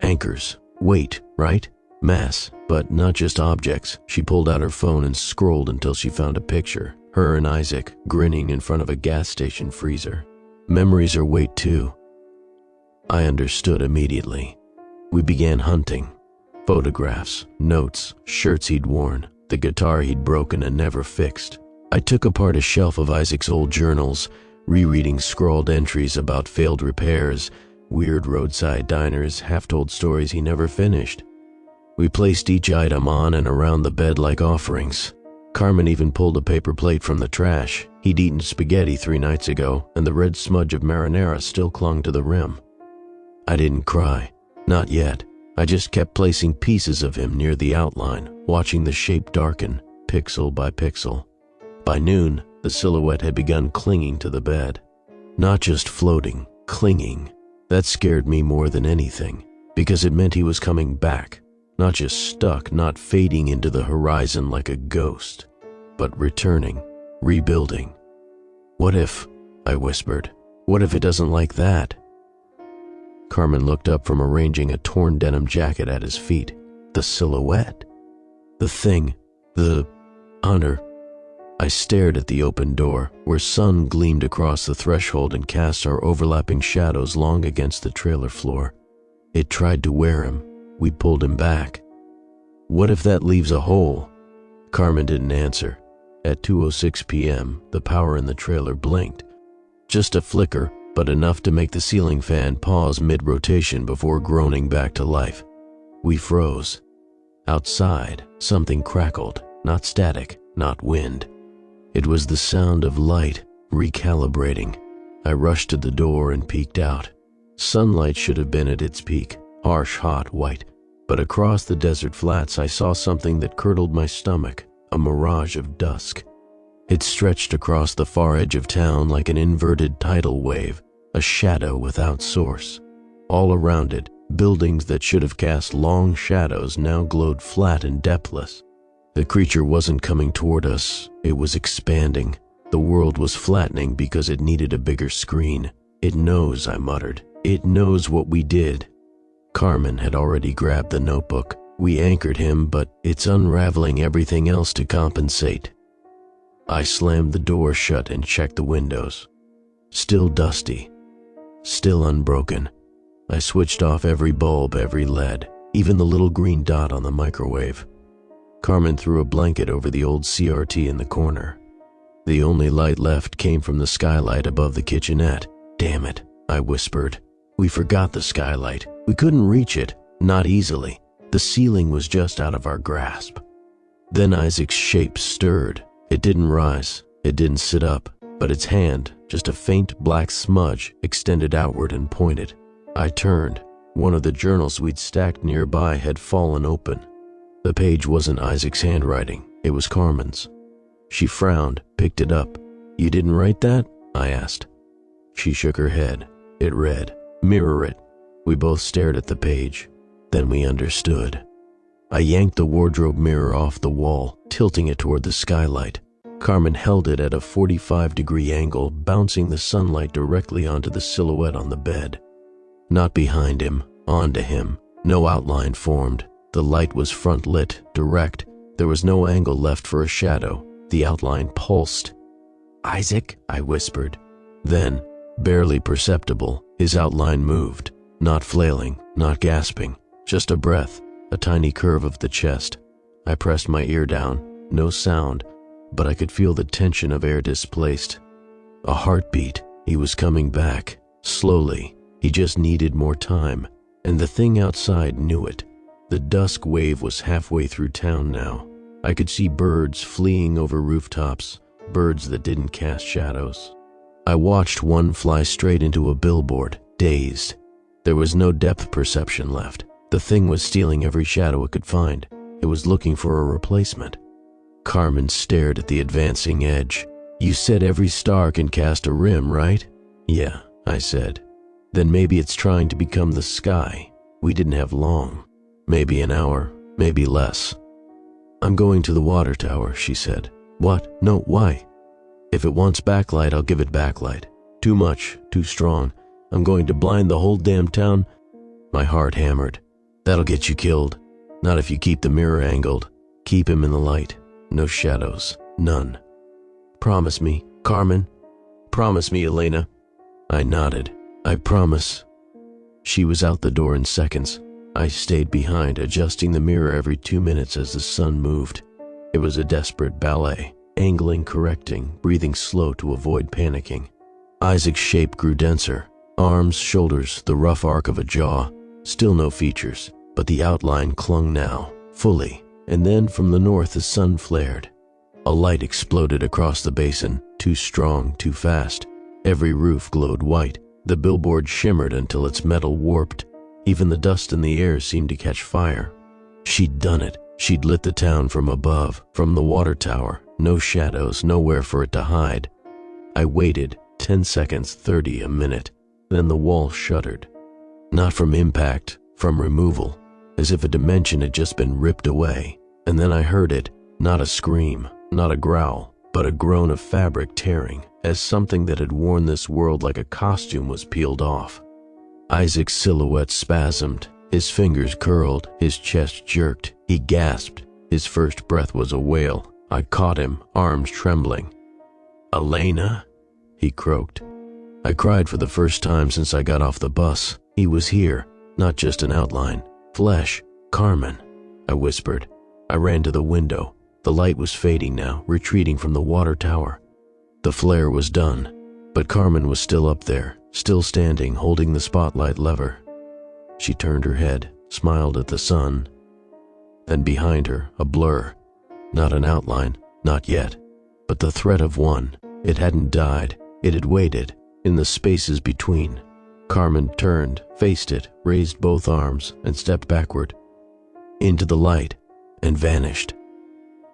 anchors, weight, right? Mass, but not just objects." She pulled out her phone and scrolled until she found a picture. Her and Isaac, grinning in front of a gas station freezer. "Memories are weight too." I understood immediately. We began hunting. Photographs, notes, shirts he'd worn, the guitar he'd broken and never fixed. I took apart a shelf of Isaac's old journals, rereading scrawled entries about failed repairs, weird roadside diners, half-told stories he never finished. We placed each item on and around the bed like offerings. Carmen even pulled a paper plate from the trash. He'd eaten spaghetti 3 nights ago, and the red smudge of marinara still clung to the rim. I didn't cry. Not yet. I just kept placing pieces of him near the outline, watching the shape darken, pixel by pixel. By noon, the silhouette had begun clinging to the bed. Not just floating, clinging. That scared me more than anything, because it meant he was coming back. Not just stuck, not fading into the horizon like a ghost, but returning, rebuilding. "What if," I whispered, "what if it doesn't like that?" Carmen looked up from arranging a torn denim jacket at his feet. The silhouette. The thing. The hunter. I stared at the open door, where sun gleamed across the threshold and cast our overlapping shadows long against the trailer floor. It tried to wear him. We pulled him back. "What if that leaves a hole?" Carmen didn't answer. At 2:06 p.m., the power in the trailer blinked. Just a flicker, but enough to make the ceiling fan pause mid-rotation before groaning back to life. We froze. Outside, something crackled, not static, not wind. It was the sound of light, recalibrating. I rushed to the door and peeked out. Sunlight should have been at its peak, harsh, hot, white. But across the desert flats I saw something that curdled my stomach, a mirage of dusk. It stretched across the far edge of town like an inverted tidal wave, a shadow without source. All around it, buildings that should have cast long shadows now glowed flat and depthless. The creature wasn't coming toward us, it was expanding. The world was flattening because it needed a bigger screen. "It knows," I muttered. "It knows what we did." Carmen had already grabbed the notebook. We anchored him, but it's unraveling everything else to compensate. I slammed the door shut and checked the windows. Still dusty. Still unbroken. I switched off every bulb, every LED, even the little green dot on the microwave. Carmen threw a blanket over the old CRT in the corner. The only light left came from the skylight above the kitchenette. "Damn it," I whispered. We forgot the skylight. We couldn't reach it, not easily. The ceiling was just out of our grasp. Then Isaac's shape stirred. It didn't rise, it didn't sit up, but its hand, just a faint black smudge, extended outward and pointed. I turned. One of the journals we'd stacked nearby had fallen open. The page wasn't Isaac's handwriting, it was Carmen's. She frowned, picked it up. "You didn't write that?" I asked. She shook her head. It read, "Mirror it." We both stared at the page. Then we understood. I yanked the wardrobe mirror off the wall, tilting it toward the skylight. Carmen held it at a 45-degree angle, bouncing the sunlight directly onto the silhouette on the bed. Not behind him, onto him. No outline formed. The light was front-lit, direct. There was no angle left for a shadow. The outline pulsed. "Isaac," I whispered. Then, barely perceptible, his outline moved, not flailing, not gasping, just a breath, a tiny curve of the chest. I pressed my ear down, no sound, but I could feel the tension of air displaced. A heartbeat. He was coming back, slowly. He just needed more time, and the thing outside knew it. The dusk wave was halfway through town now. I could see birds fleeing over rooftops, birds that didn't cast shadows. I watched one fly straight into a billboard, dazed. There was no depth perception left. The thing was stealing every shadow it could find. It was looking for a replacement. Carmen stared at the advancing edge. "You said every star can cast a rim, right?" "Yeah," I said. "Then maybe it's trying to become the sky." We didn't have long. Maybe an hour, maybe less. "I'm going to the water tower," she said. "What? No, why?" "If it wants backlight, I'll give it backlight. Too much, too strong. I'm going to blind the whole damn town." My heart hammered. "That'll get you killed. Not if you keep the mirror angled. Keep him in the light. No shadows. None. Promise me, Carmen. Promise me, Elena." I nodded. "I promise." She was out the door in seconds. I stayed behind, adjusting the mirror every 2 minutes as the sun moved. It was a desperate ballet, angling, correcting, breathing slow to avoid panicking. Isaac's shape grew denser. Arms, shoulders, the rough arc of a jaw. Still no features, but the outline clung now, fully. And then from the north the sun flared. A light exploded across the basin, too strong, too fast. Every roof glowed white. The billboard shimmered until its metal warped. Even the dust in the air seemed to catch fire. She'd done it. She'd lit the town from above, from the water tower. No shadows, nowhere for it to hide. I waited, 10 seconds, 30, a minute. Then the wall shuddered. Not from impact, from removal, as if a dimension had just been ripped away. And then I heard it, not a scream, not a growl, but a groan of fabric tearing, as something that had worn this world like a costume was peeled off. Isaac's silhouette spasmed, his fingers curled, his chest jerked. He gasped. His first breath was a wail. I caught him, arms trembling. "Elena?" he croaked. I cried for the first time since I got off the bus. He was here, not just an outline. Flesh. "Carmen," I whispered. I ran to the window. The light was fading now, retreating from the water tower. The flare was done, but Carmen was still up there, still standing, holding the spotlight lever. She turned her head, smiled at the sun. Then behind her, a blur. Not an outline, not yet, but the threat of one. It hadn't died. It had waited, in the spaces between. Carmen turned, faced it, raised both arms, and stepped backward. Into the light, and vanished.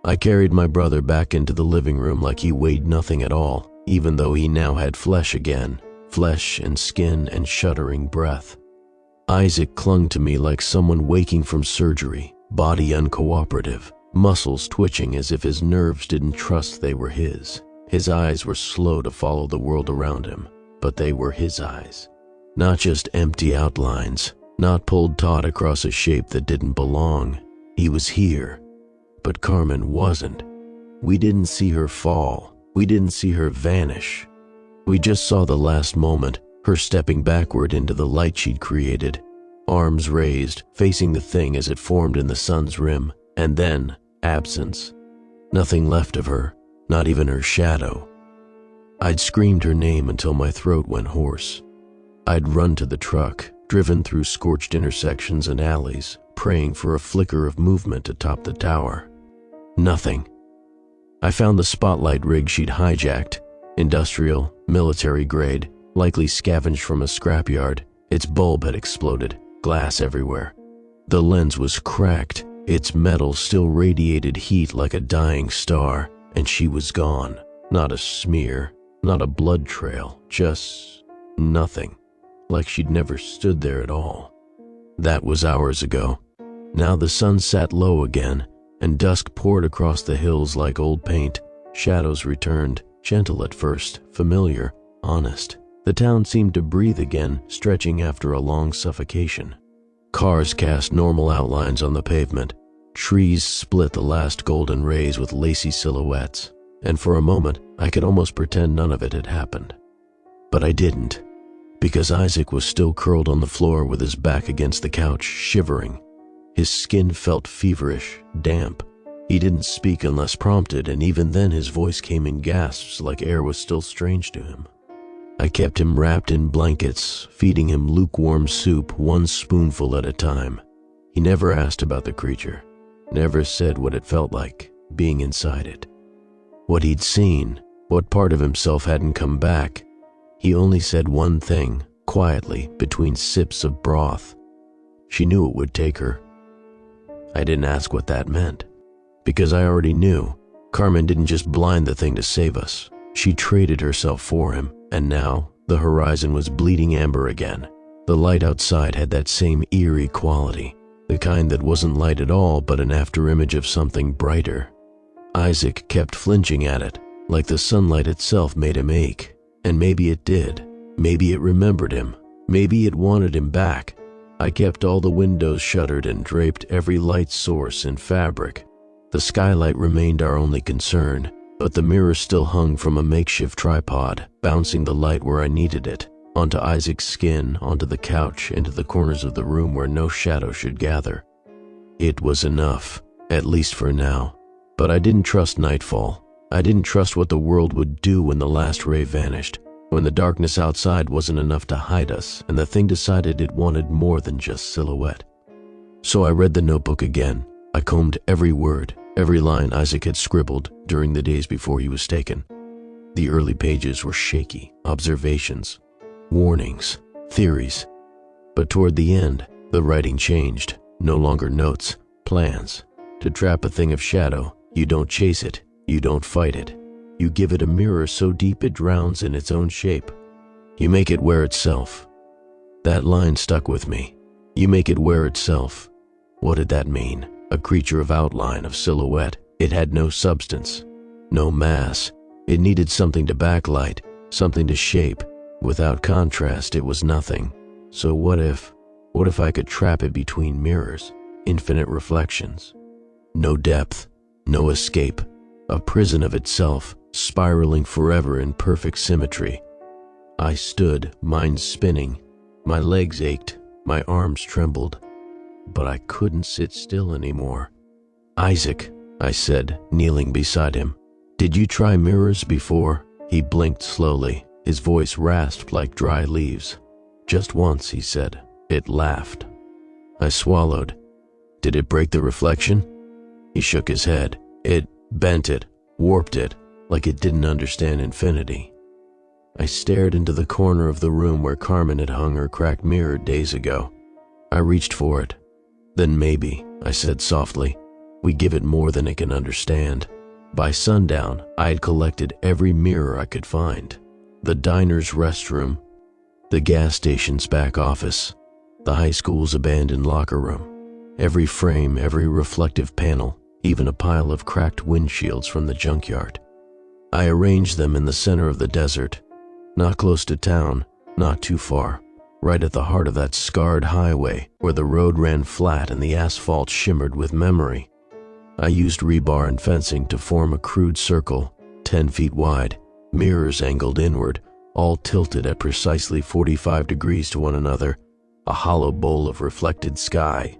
I carried my brother back into the living room like he weighed nothing at all, even though he now had flesh again, flesh and skin and shuddering breath. Isaac clung to me like someone waking from surgery, body uncooperative, muscles twitching as if his nerves didn't trust they were his. His eyes were slow to follow the world around him, but they were his eyes. Not just empty outlines, not pulled taut across a shape that didn't belong. He was here, but Carmen wasn't. We didn't see her fall. We didn't see her vanish. We just saw the last moment, her stepping backward into the light she'd created, arms raised, facing the thing as it formed in the sun's rim, and then absence. Nothing left of her, not even her shadow. I'd screamed her name until my throat went hoarse. I'd run to the truck, driven through scorched intersections and alleys, praying for a flicker of movement atop the tower. Nothing. I found the spotlight rig she'd hijacked, industrial, military grade, likely scavenged from a scrapyard. Its bulb had exploded, glass everywhere. The lens was cracked, its metal still radiated heat like a dying star, and she was gone. Not a smear, not a blood trail, just nothing. Like she'd never stood there at all. That was hours ago. Now the sun sat low again, and dusk poured across the hills like old paint. Shadows returned, gentle at first, familiar, honest. The town seemed to breathe again, stretching after a long suffocation. Cars cast normal outlines on the pavement. Trees split the last golden rays with lacy silhouettes. and for a moment I could almost pretend none of it had happened. But I didn't, because Isaac was still curled on the floor with his back against the couch, shivering. His skin felt feverish, damp. He didn't speak unless prompted, and even then his voice came in gasps like air was still strange to him. I kept him wrapped in blankets, feeding him lukewarm soup, one spoonful at a time. He never asked about the creature, never said what it felt like, being inside it. What he'd seen, what part of himself hadn't come back. He only said one thing, quietly, between sips of broth. She knew it would take her. I didn't ask what that meant, because I already knew. Carmen didn't just blind the thing to save us. She traded herself for him, and now the horizon was bleeding amber again. The light outside had that same eerie quality, the kind that wasn't light at all but an afterimage of something brighter. Isaac kept flinching at it, like the sunlight itself made him ache. And maybe it did. Maybe it remembered him. Maybe it wanted him back. I kept all the windows shuttered and draped every light source in fabric. The skylight remained our only concern, but the mirror still hung from a makeshift tripod, bouncing the light where I needed it, onto Isaac's skin, onto the couch, into the corners of the room where no shadow should gather. It was enough, at least for now. But I didn't trust nightfall. I didn't trust what the world would do when the last ray vanished, when the darkness outside wasn't enough to hide us and the thing decided it wanted more than just silhouette. So I read the notebook again. I combed every word, every line Isaac had scribbled during the days before he was taken. The early pages were shaky, observations, warnings, theories. But toward the end, the writing changed, no longer notes, plans. To trap a thing of shadow, you don't chase it. You don't fight it. You give it a mirror so deep it drowns in its own shape. You make it wear itself. That line stuck with me. You make it wear itself. What did that mean? A creature of outline, of silhouette. It had no substance, no mass. It needed something to backlight, something to shape. Without contrast, it was nothing. So what if I could trap it between mirrors, infinite reflections? No depth, no escape. A prison of itself, spiraling forever in perfect symmetry. I stood, mind spinning. My legs ached, my arms trembled, but I couldn't sit still anymore. "Isaac," I said, kneeling beside him, "did you try mirrors before?" He blinked slowly, his voice rasped like dry leaves. "Just once," he said. It laughed. I swallowed. "Did it break the reflection?" He shook his head. "It bent it, warped it, like it didn't understand infinity." I stared into the corner of the room where Carmen had hung her cracked mirror days ago. I reached for it. "Then maybe," I said softly, "we give it more than it can understand." By sundown, I had collected every mirror I could find. The diner's restroom, the gas station's back office, the high school's abandoned locker room. Every frame, every reflective panel, even a pile of cracked windshields from the junkyard. I arranged them in the center of the desert, not close to town, not too far, right at the heart of that scarred highway where the road ran flat and the asphalt shimmered with memory. I used rebar and fencing to form a crude circle, 10 feet wide, mirrors angled inward, all tilted at precisely 45 degrees to one another, a hollow bowl of reflected sky.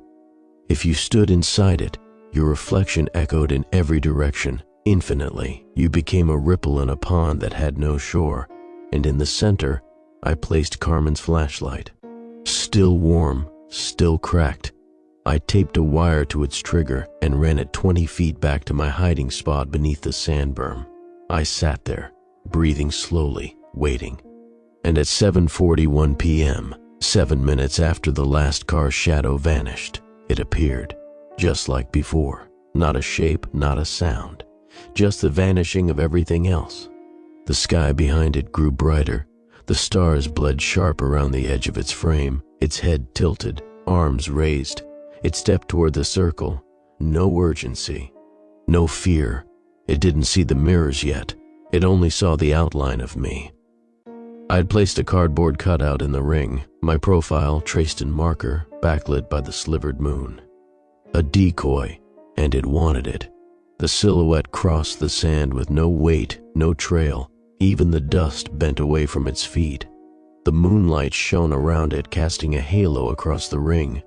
If you stood inside it, your reflection echoed in every direction, infinitely. You became a ripple in a pond that had no shore, and in the center, I placed Carmen's flashlight. Still warm, still cracked. I taped a wire to its trigger and ran it 20 feet back to my hiding spot beneath the sand berm. I sat there, breathing slowly, waiting. And at 7:41 p.m., 7 minutes after the last car's shadow vanished, it appeared. Just like before, not a shape, not a sound, just the vanishing of everything else. The sky behind it grew brighter. The stars bled sharp around the edge of its frame, its head tilted, arms raised. It stepped toward the circle. No urgency, no fear. It didn't see the mirrors yet. It only saw the outline of me. I had placed a cardboard cutout in the ring, my profile traced in marker, backlit by the slivered moon. A decoy, and it wanted it. The silhouette crossed the sand with no weight, no trail, even the dust bent away from its feet. The moonlight shone around it, casting a halo across the ring.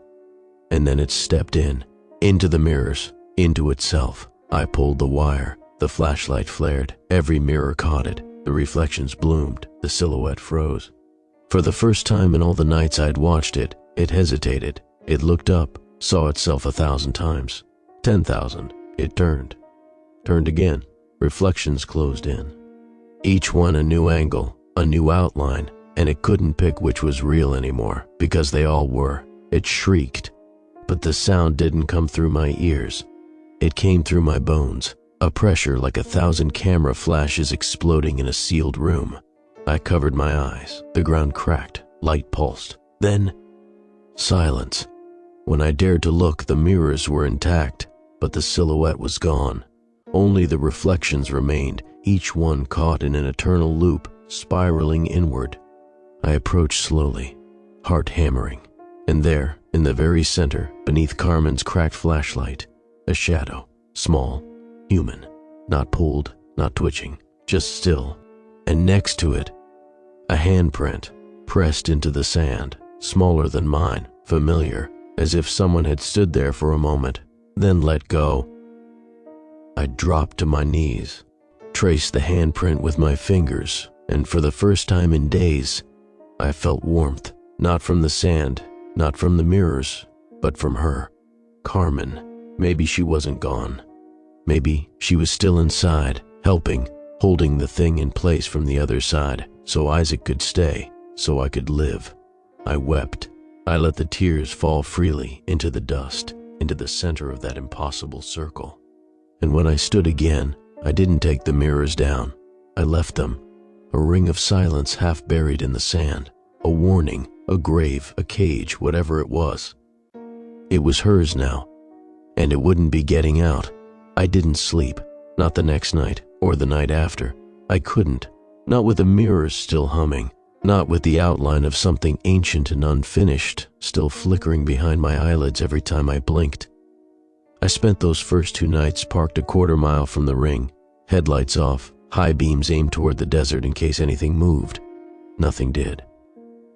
And then it stepped into the mirrors, into itself. I pulled the wire. The flashlight flared. Every mirror caught it. The reflections bloomed. The silhouette froze. For the first time in all the nights I'd watched it, it hesitated. It looked up, saw itself 1,000 times. 10,000. It turned. Turned again. Reflections closed in. Each one a new angle, a new outline, and it couldn't pick which was real anymore, because they all were. It shrieked, but the sound didn't come through my ears. It came through my bones, a pressure like 1,000 camera flashes exploding in a sealed room. I covered my eyes. The ground cracked, light pulsed. Then, silence. When I dared to look, the mirrors were intact, but the silhouette was gone. Only the reflections remained, each one caught in an eternal loop, spiraling inward. I approached slowly, heart hammering, and there, in the very center, beneath Carmen's cracked flashlight, a shadow, small, human, not pulled, not twitching, just still. And next to it, a handprint, pressed into the sand, smaller than mine, familiar, as if someone had stood there for a moment, then let go. I dropped to my knees, traced the handprint with my fingers, and for the first time in days, I felt warmth, not from the sand, not from the mirrors, but from her. Carmen. Maybe she wasn't gone. Maybe she was still inside, helping, holding the thing in place from the other side, so Isaac could stay, so I could live. I wept. I let the tears fall freely into the dust, into the center of that impossible circle. And when I stood again, I didn't take the mirrors down. I left them, a ring of silence half buried in the sand, a warning, a grave, a cage, whatever it was. It was hers now, and it wouldn't be getting out. I didn't sleep, not the next night or the night after. I couldn't, not with the mirrors still humming, not with the outline of something ancient and unfinished still flickering behind my eyelids every time I blinked. I spent those first 2 nights parked a quarter-mile from the ring, headlights off, high beams aimed toward the desert in case anything moved. Nothing did.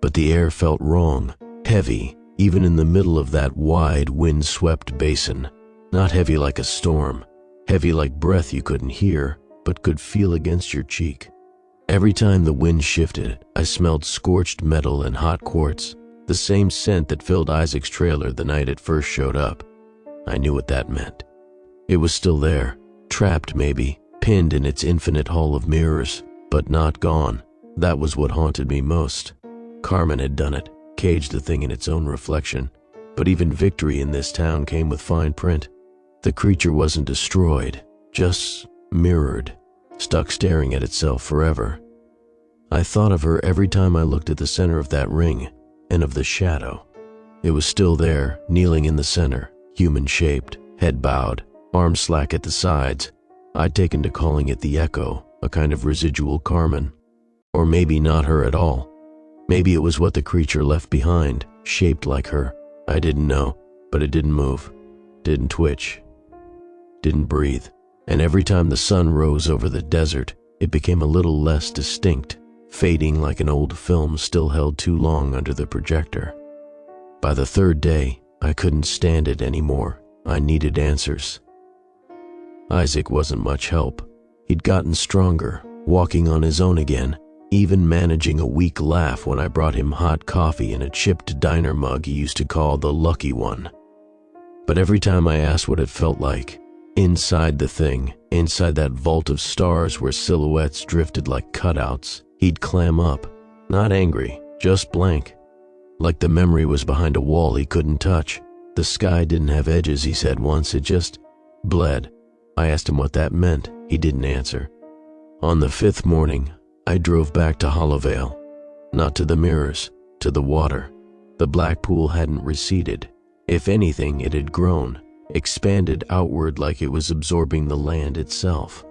But the air felt wrong, heavy, even in the middle of that wide, wind-swept basin. Not heavy like a storm, heavy like breath you couldn't hear, but could feel against your cheek. Every time the wind shifted, I smelled scorched metal and hot quartz, the same scent that filled Isaac's trailer the night it first showed up. I knew what that meant. It was still there, trapped maybe, pinned in its infinite hall of mirrors, but not gone. That was what haunted me most. Carmen had done it, caged the thing in its own reflection. But even victory in this town came with fine print. The creature wasn't destroyed, just mirrored, stuck staring at itself forever. I thought of her every time I looked at the center of that ring, and of the shadow. It was still there, kneeling in the center, human-shaped, head bowed, arms slack at the sides. I'd taken to calling it the Echo, a kind of residual Carmen. Or maybe not her at all. Maybe it was what the creature left behind, shaped like her. I didn't know, but it didn't move, didn't twitch, didn't breathe. And every time the sun rose over the desert, it became a little less distinct, fading like an old film still held too long under the projector. By the 3rd day, I couldn't stand it anymore. I needed answers. Isaac wasn't much help. He'd gotten stronger, walking on his own again, even managing a weak laugh when I brought him hot coffee in a chipped diner mug he used to call the lucky one. But every time I asked what it felt like, inside the thing, inside that vault of stars where silhouettes drifted like cutouts, he'd clam up, not angry, just blank. Like the memory was behind a wall he couldn't touch. The sky didn't have edges, he said once, it just bled. I asked him what that meant. He didn't answer. On the 5th morning, I drove back to Hollowvale. Not to the mirrors, to the water. The black pool hadn't receded. If anything, it had grown, expanded outward like it was absorbing the land itself.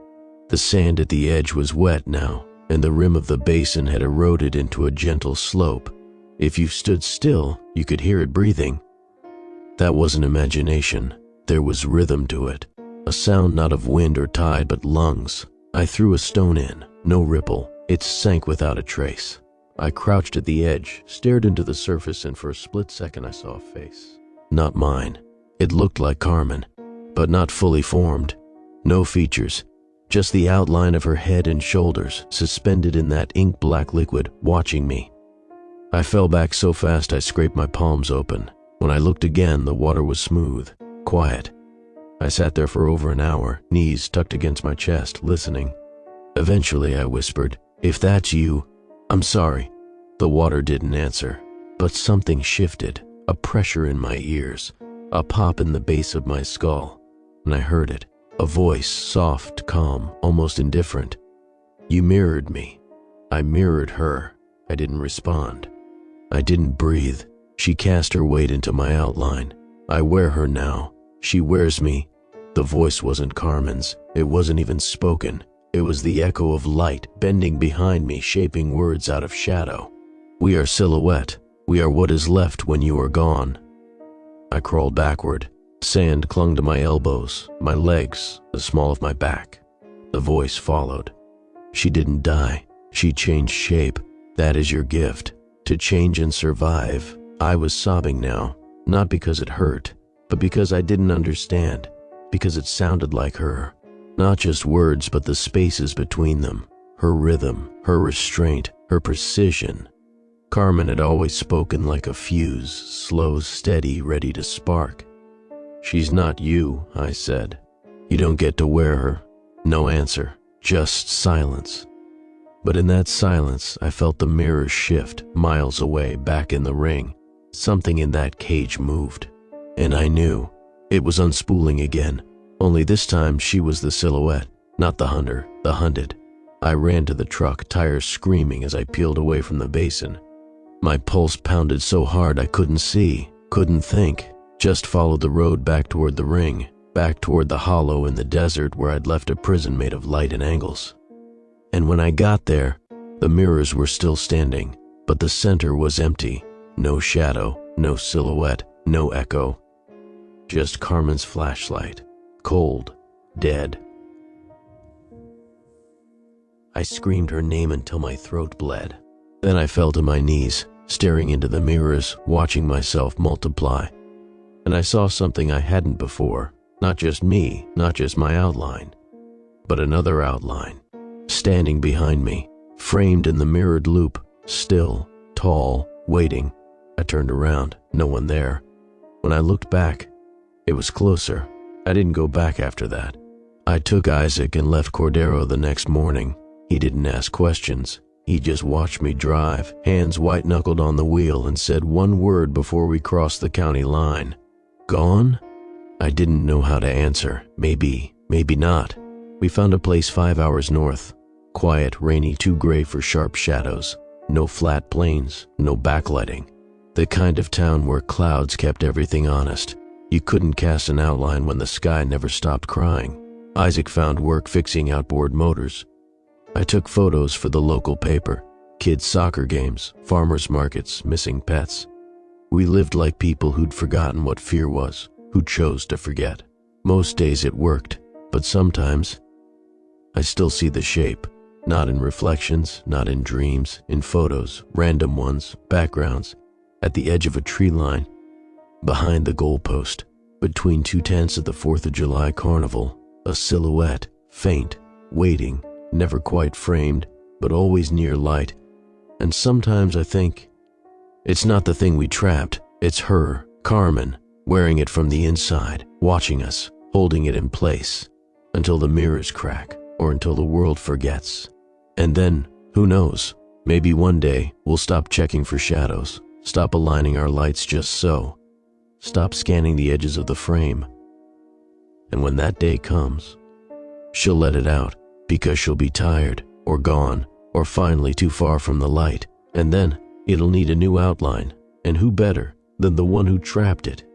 The sand at the edge was wet now, and the rim of the basin had eroded into a gentle slope. If you stood still, you could hear it breathing. That wasn't imagination. There was rhythm to it, A sound not of wind or tide, but lungs. I threw a stone in, no ripple. It sank without a trace. I crouched at the edge, stared into the surface, and for a split second I saw a face. Not mine. It looked like Carmen, but not fully formed. No features, just the outline of her head and shoulders, suspended in that ink-black liquid, watching me. I fell back so fast I scraped my palms open. When I looked again, the water was smooth, quiet. I sat there for over an hour, knees tucked against my chest, listening. Eventually I whispered, "If that's you, I'm sorry." The water didn't answer, but something shifted, a pressure in my ears, a pop in the base of my skull, and I heard it, a voice, soft, calm, almost indifferent. "You mirrored me." I mirrored her. I didn't respond. I didn't breathe. She cast her weight into my outline. I wear her now. She wears me. The voice wasn't Carmen's. It wasn't even spoken. It was the echo of light bending behind me, shaping words out of shadow. "We are silhouette. We are what is left when you are gone." I crawled backward. Sand clung to my elbows, my legs, the small of my back. The voice followed. "She didn't die. She changed shape. That is your gift, to change and survive." I was sobbing now, not because it hurt, but because I didn't understand, because it sounded like her. Not just words, but the spaces between them, her rhythm, her restraint, her precision. Carmen had always spoken like a fuse, slow, steady, ready to spark. "She's not you," I said. "You don't get to wear her." No answer, just silence. But in that silence, I felt the mirror shift, miles away, back in the ring. Something in that cage moved, and I knew. It was unspooling again, only this time she was the silhouette, not the hunter, the hunted. I ran to the truck, tires screaming as I peeled away from the basin. My pulse pounded so hard I couldn't see, couldn't think, just followed the road back toward the ring, back toward the hollow in the desert where I'd left a prison made of light and angles. And when I got there, the mirrors were still standing, but the center was empty. No shadow, no silhouette, no echo. Just Carmen's flashlight, cold, dead. I screamed her name until my throat bled. Then I fell to my knees, staring into the mirrors, watching myself multiply. And I saw something I hadn't before. Not just me, not just my outline, but another outline, standing behind me, framed in the mirrored loop, still, tall, waiting. I turned around, no one there. When I looked back, it was closer. I didn't go back after that. I took Isaac and left Cordero the next morning. He didn't ask questions. He just watched me drive, hands white-knuckled on the wheel, and said one word before we crossed the county line. "Gone?" I didn't know how to answer. Maybe, maybe not. We found a place 5 hours north. Quiet, rainy, too gray for sharp shadows. No flat plains, no backlighting. The kind of town where clouds kept everything honest. You couldn't cast an outline when the sky never stopped crying. Isaac found work fixing outboard motors. I took photos for the local paper. Kids' soccer games, farmers' markets, missing pets. We lived like people who'd forgotten what fear was, who chose to forget. Most days it worked, but sometimes I still see the shape. Not in reflections, not in dreams, in photos, random ones, backgrounds, at the edge of a tree line, behind the goalpost, between 2 tents of the 4th of July carnival, a silhouette, faint, waiting, never quite framed, but always near light. And sometimes I think, it's not the thing we trapped, it's her, Carmen, wearing it from the inside, watching us, holding it in place, until the mirrors crack, or until the world forgets. And then, who knows, maybe one day we'll stop checking for shadows, stop aligning our lights just so, stop scanning the edges of the frame. And when that day comes, she'll let it out, because she'll be tired, or gone, or finally too far from the light, and then it'll need a new outline, and who better than the one who trapped it,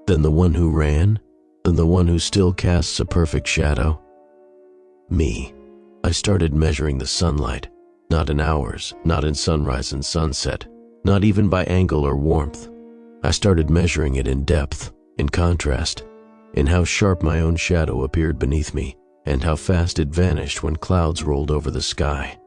than the one who ran, than the one who still casts a perfect shadow? Me. I started measuring the sunlight, not in hours, not in sunrise and sunset, not even by angle or warmth. I started measuring it in depth, in contrast. in how sharp my own shadow appeared beneath me, and how fast it vanished when clouds rolled over the sky.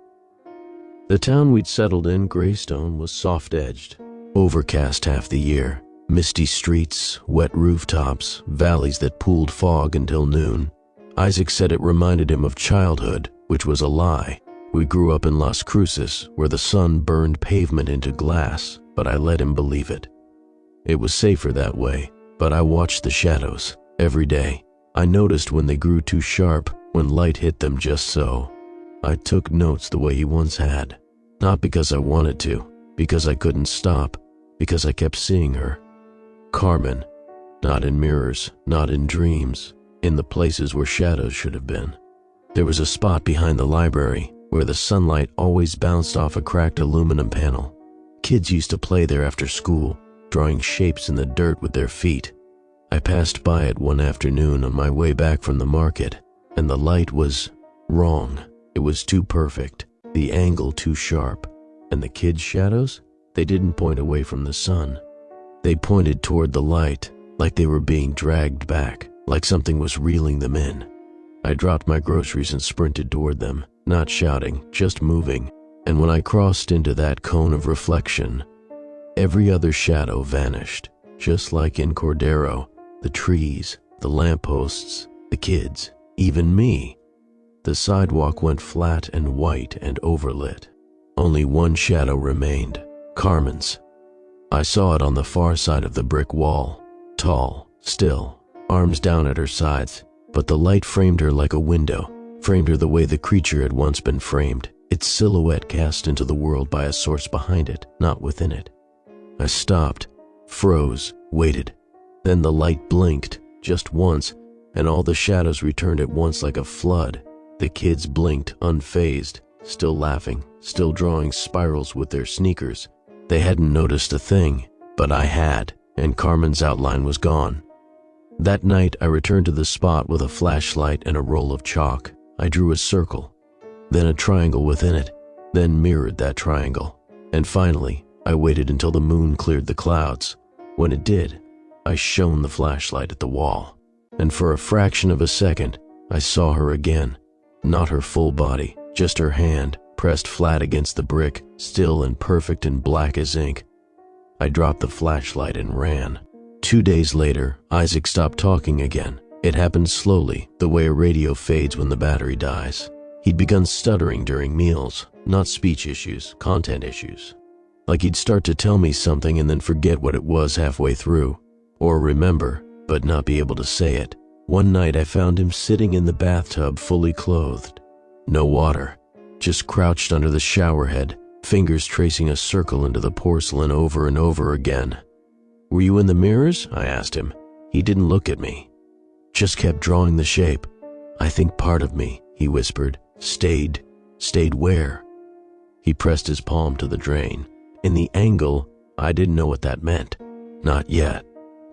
The town we'd settled in, Greystone, was soft-edged, overcast half the year, misty streets, wet rooftops, valleys that pooled fog until noon. Isaac said it reminded him of childhood, which was a lie. We grew up in Las Cruces, where the sun burned pavement into glass, but I let him believe it. It was safer that way, but I watched the shadows every day. I noticed when they grew too sharp, when light hit them just so. I took notes the way he once had, not because I wanted to, because I couldn't stop, because I kept seeing her. Carmen, not in mirrors, not in dreams, in the places where shadows should have been. There was a spot behind the library where the sunlight always bounced off a cracked aluminum panel. Kids used to play there after school, drawing shapes in the dirt with their feet. I passed by it one afternoon on my way back from the market, and the light was wrong. It was too perfect, the angle too sharp, and the kids' shadows, they didn't point away from the sun. They pointed toward the light, like they were being dragged back, like something was reeling them in. I dropped my groceries and sprinted toward them, not shouting, just moving, and when I crossed into that cone of reflection, every other shadow vanished, just like in Cordero, the trees, the lampposts, the kids, even me. The sidewalk went flat and white and overlit. Only one shadow remained, Carmen's. I saw it on the far side of the brick wall, tall, still, arms down at her sides, but the light framed her like a window, framed her the way the creature had once been framed, its silhouette cast into the world by a source behind it, not within it. I stopped, froze, waited. Then the light blinked, just once, and all the shadows returned at once like a flood. The kids blinked, unfazed, still laughing, still drawing spirals with their sneakers. They hadn't noticed a thing, but I had, and Carmen's outline was gone. That night, I returned to the spot with a flashlight and a roll of chalk. I drew a circle, then a triangle within it, then mirrored that triangle. And finally, I waited until the moon cleared the clouds. When it did, I shone the flashlight at the wall, and for a fraction of a second, I saw her again. Not her full body, just her hand, pressed flat against the brick, still and perfect and black as ink. I dropped the flashlight and ran. 2 days later, Isaac stopped talking again. It happened slowly, the way a radio fades when the battery dies. He'd begun stuttering during meals, not speech issues, content issues. Like he'd start to tell me something and then forget what it was halfway through, or remember, but not be able to say it. One night I found him sitting in the bathtub fully clothed. No water, just crouched under the shower head, fingers tracing a circle into the porcelain over and over again. "Were you in the mirrors?" I asked him. He didn't look at me, just kept drawing the shape. "I think part of me," he whispered, stayed where?" He pressed his palm to the drain. In the angle, I didn't know what that meant. Not yet,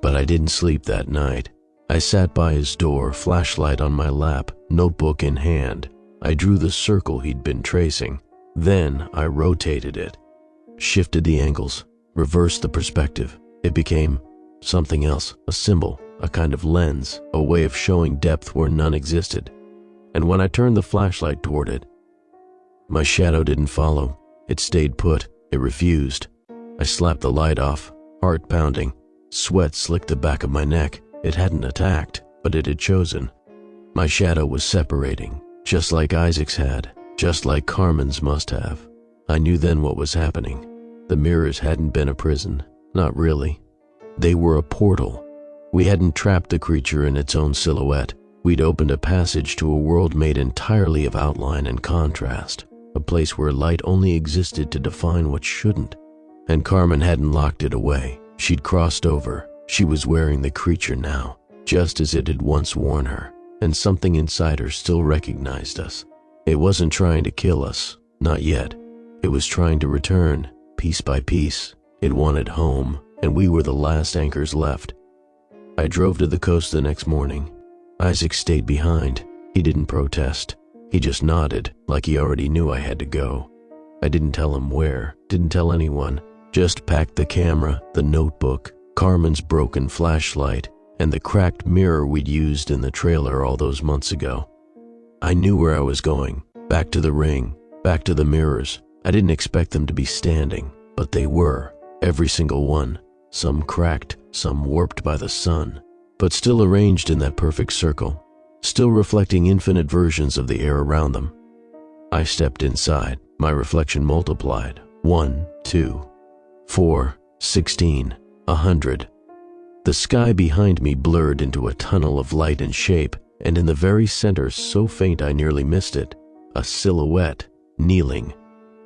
but I didn't sleep that night. I sat by his door, flashlight on my lap, notebook in hand. I drew the circle he'd been tracing. Then I rotated it, shifted the angles, reversed the perspective. It became something else, a symbol, a kind of lens, a way of showing depth where none existed. And when I turned the flashlight toward it, my shadow didn't follow. It stayed put. It refused. I slapped the light off, heart pounding. Sweat slicked the back of my neck. It hadn't attacked, but it had chosen. My shadow was separating, just like Isaac's had, just like Carmen's must have. I knew then what was happening. The mirrors hadn't been a prison. Not really. They were a portal. We hadn't trapped the creature in its own silhouette. We'd opened a passage to a world made entirely of outline and contrast, a place where light only existed to define what shouldn't. And Carmen hadn't locked it away. She'd crossed over. She was wearing the creature now, just as it had once worn her, and something inside her still recognized us. It wasn't trying to kill us, not yet. It was trying to return, piece by piece. It wanted home, and we were the last anchors left. I drove to the coast the next morning. Isaac stayed behind. He didn't protest. He just nodded, like he already knew I had to go. I didn't tell him where, didn't tell anyone, just packed the camera, the notebook, Carmen's broken flashlight, and the cracked mirror we'd used in the trailer all those months ago. I knew where I was going, back to the ring, back to the mirrors. I didn't expect them to be standing, but they were, every single one, some cracked, some warped by the sun, but still arranged in that perfect circle, still reflecting infinite versions of the air around them. I stepped inside. My reflection multiplied. 1, 2, 4, 16, 100. The sky behind me blurred into a tunnel of light and shape, and in the very center, so faint I nearly missed it, a silhouette, kneeling,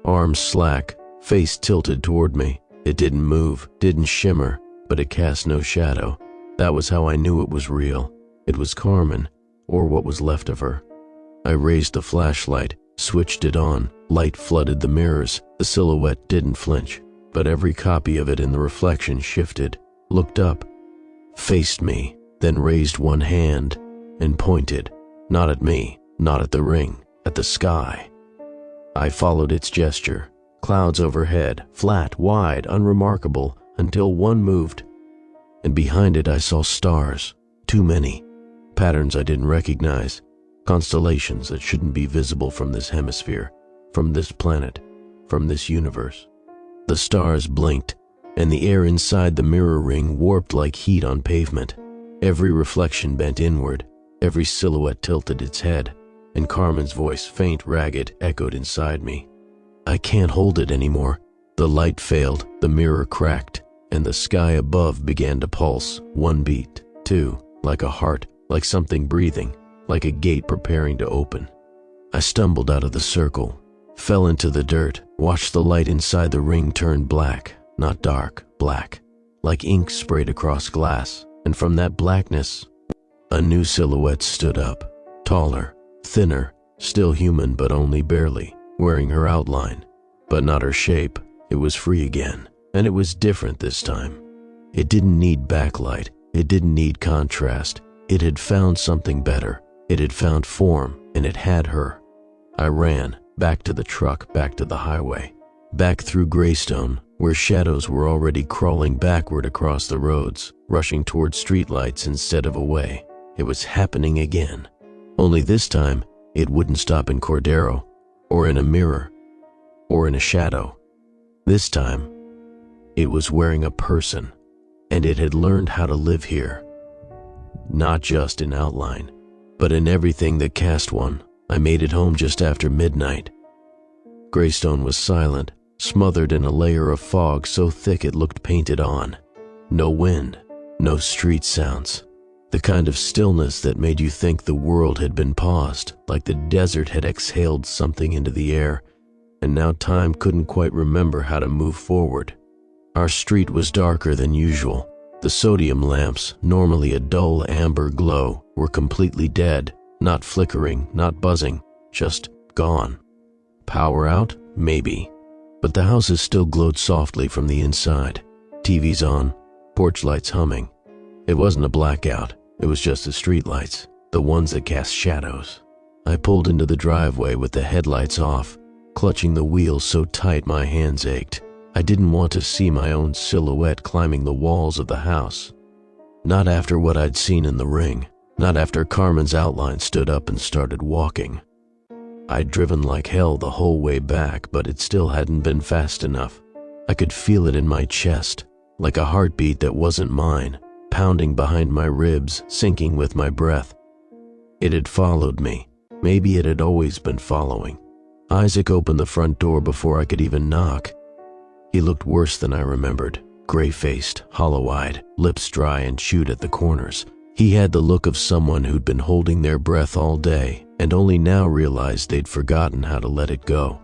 arms slack, face tilted toward me. It didn't move, didn't shimmer, but it cast no shadow. That was how I knew it was real. It was Carmen, or what was left of her. I raised the flashlight, switched it on. Light flooded the mirrors. The silhouette didn't flinch, but every copy of it in the reflection shifted, looked up, faced me, then raised one hand and pointed, not at me, not at the ring, at the sky. I followed its gesture. Clouds overhead, flat, wide, unremarkable, until one moved, and behind it I saw stars, too many, patterns I didn't recognize, constellations that shouldn't be visible from this hemisphere, from this planet, from this universe. The stars blinked, and the air inside the mirror ring warped like heat on pavement. Every reflection bent inward, every silhouette tilted its head, and Carmen's voice, faint, ragged, echoed inside me. I can't hold it anymore. The light failed, the mirror cracked, and the sky above began to pulse. 1 beat, 2, like a heart, like something breathing, like a gate preparing to open. I stumbled out of the circle, fell into the dirt, watched the light inside the ring turn black, not dark, black, like ink sprayed across glass, and from that blackness, a new silhouette stood up, taller, thinner, still human but only barely, wearing her outline, but not her shape. It was free again, and it was different this time. It didn't need backlight, it didn't need contrast. It had found something better. It had found form, and it had her. I ran, back to the truck, back to the highway, back through Greystone, where shadows were already crawling backward across the roads, rushing toward streetlights instead of away. It was happening again. Only this time, it wouldn't stop in Cordero, or in a mirror, or in a shadow. This time, it was wearing a person, and it had learned how to live here. Not just in outline, but in everything that cast one. I made it home just after midnight. Greystone was silent, smothered in a layer of fog so thick it looked painted on. No wind, no street sounds. The kind of stillness that made you think the world had been paused, like the desert had exhaled something into the air, and now time couldn't quite remember how to move forward. Our street was darker than usual. The sodium lamps, normally a dull amber glow, were completely dead, not flickering, not buzzing, just gone. Power out? Maybe. But the houses still glowed softly from the inside. TVs on, porch lights humming. It wasn't a blackout, it was just the streetlights, the ones that cast shadows. I pulled into the driveway with the headlights off, clutching the wheel so tight my hands ached. I didn't want to see my own silhouette climbing the walls of the house. Not after what I'd seen in the ring, not after Carmen's outline stood up and started walking. I'd driven like hell the whole way back, but it still hadn't been fast enough. I could feel it in my chest, like a heartbeat that wasn't mine, pounding behind my ribs, sinking with my breath. It had followed me. Maybe it had always been following. Isaac opened the front door before I could even knock. He looked worse than I remembered, gray-faced, hollow-eyed, lips dry and chewed at the corners. He had the look of someone who'd been holding their breath all day and only now realized they'd forgotten how to let it go.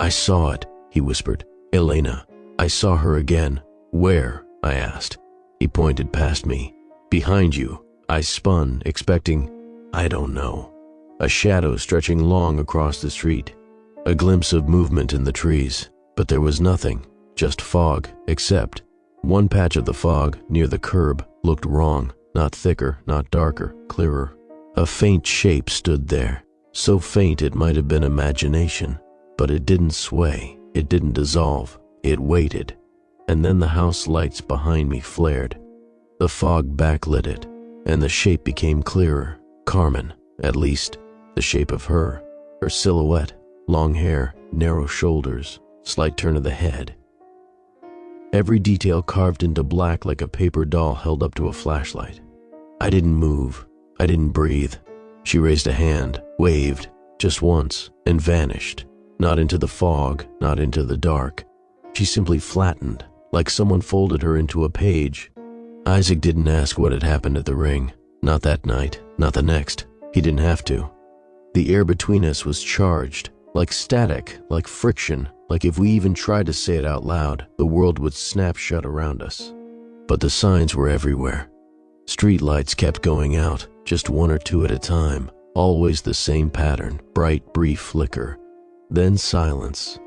"I saw it," he whispered. "Elena. I saw her again." "Where?" I asked. He pointed past me. "Behind you." I spun, expecting, I don't know, a shadow stretching long across the street, a glimpse of movement in the trees. But there was nothing, just fog, except one patch of the fog near the curb looked wrong, not thicker, not darker, clearer. A faint shape stood there, so faint it might have been imagination, but it didn't sway, it didn't dissolve, it waited, and then the house lights behind me flared. The fog backlit it, and the shape became clearer. Carmen, at least, the shape of her silhouette, long hair, narrow shoulders, slight turn of the head. Every detail carved into black like a paper doll held up to a flashlight. I didn't move. I didn't breathe. She raised a hand, waved, just once, and vanished. Not into the fog, not into the dark. She simply flattened, like someone folded her into a page. Isaac didn't ask what had happened at the ring. Not that night, not the next. He didn't have to. The air between us was charged, like static, like friction, like if we even tried to say it out loud, the world would snap shut around us. But the signs were everywhere. Street lights kept going out, just one or two at a time, always the same pattern, bright, brief flicker. Then silence.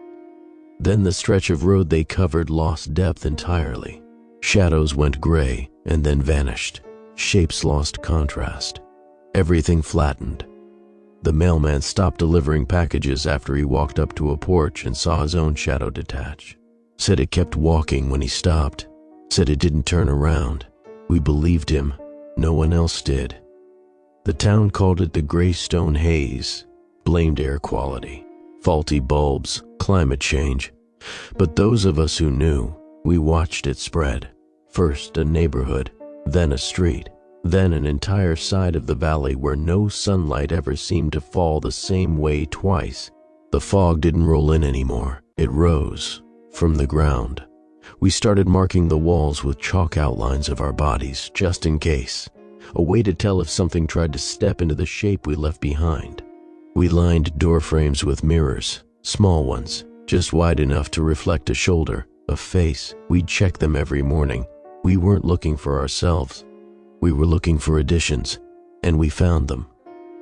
Then the stretch of road they covered lost depth entirely. Shadows went gray and then vanished. Shapes lost contrast. Everything flattened. The mailman stopped delivering packages after he walked up to a porch and saw his own shadow detach. Said it kept walking when he stopped. Said it didn't turn around. We believed him. No one else did. The town called it the gray stone haze, blamed air quality, faulty bulbs, climate change. But those of us who knew, we watched it spread. First a neighborhood, then a street, then an entire side of the valley where no sunlight ever seemed to fall the same way twice. The fog didn't roll in anymore. It rose from the ground. We started marking the walls with chalk outlines of our bodies, just in case. A way to tell if something tried to step into the shape we left behind. We lined door frames with mirrors, small ones, just wide enough to reflect a shoulder, a face. We'd check them every morning. We weren't looking for ourselves. We were looking for additions, and we found them.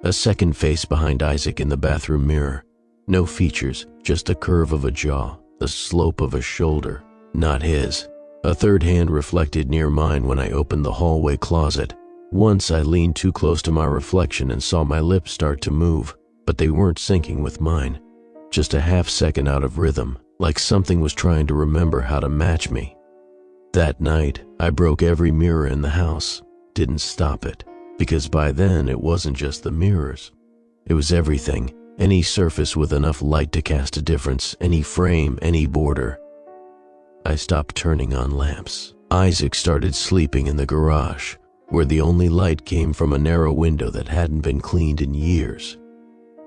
A second face behind Isaac in the bathroom mirror. No features, just a curve of a jaw, the slope of a shoulder. Not his. A third hand reflected near mine when I opened the hallway closet. Once I leaned too close to my reflection and saw my lips start to move, but they weren't syncing with mine. Just a half second out of rhythm, like something was trying to remember how to match me. That night, I broke every mirror in the house. Didn't stop it, because by then it wasn't just the mirrors. It was everything, any surface with enough light to cast a difference, any frame, any border. I stopped turning on lamps. Isaac started sleeping in the garage, where the only light came from a narrow window that hadn't been cleaned in years.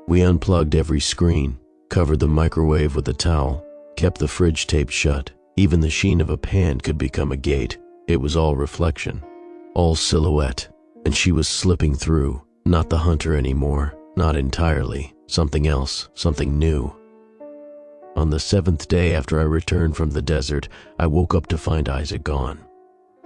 We unplugged every screen, covered the microwave with a towel, kept the fridge taped shut. Even the sheen of a pan could become a gate. It was all reflection, all silhouette, and she was slipping through, not the hunter anymore, not entirely, something else, something new. On the 7th day after I returned from the desert, I woke up to find Isaac gone.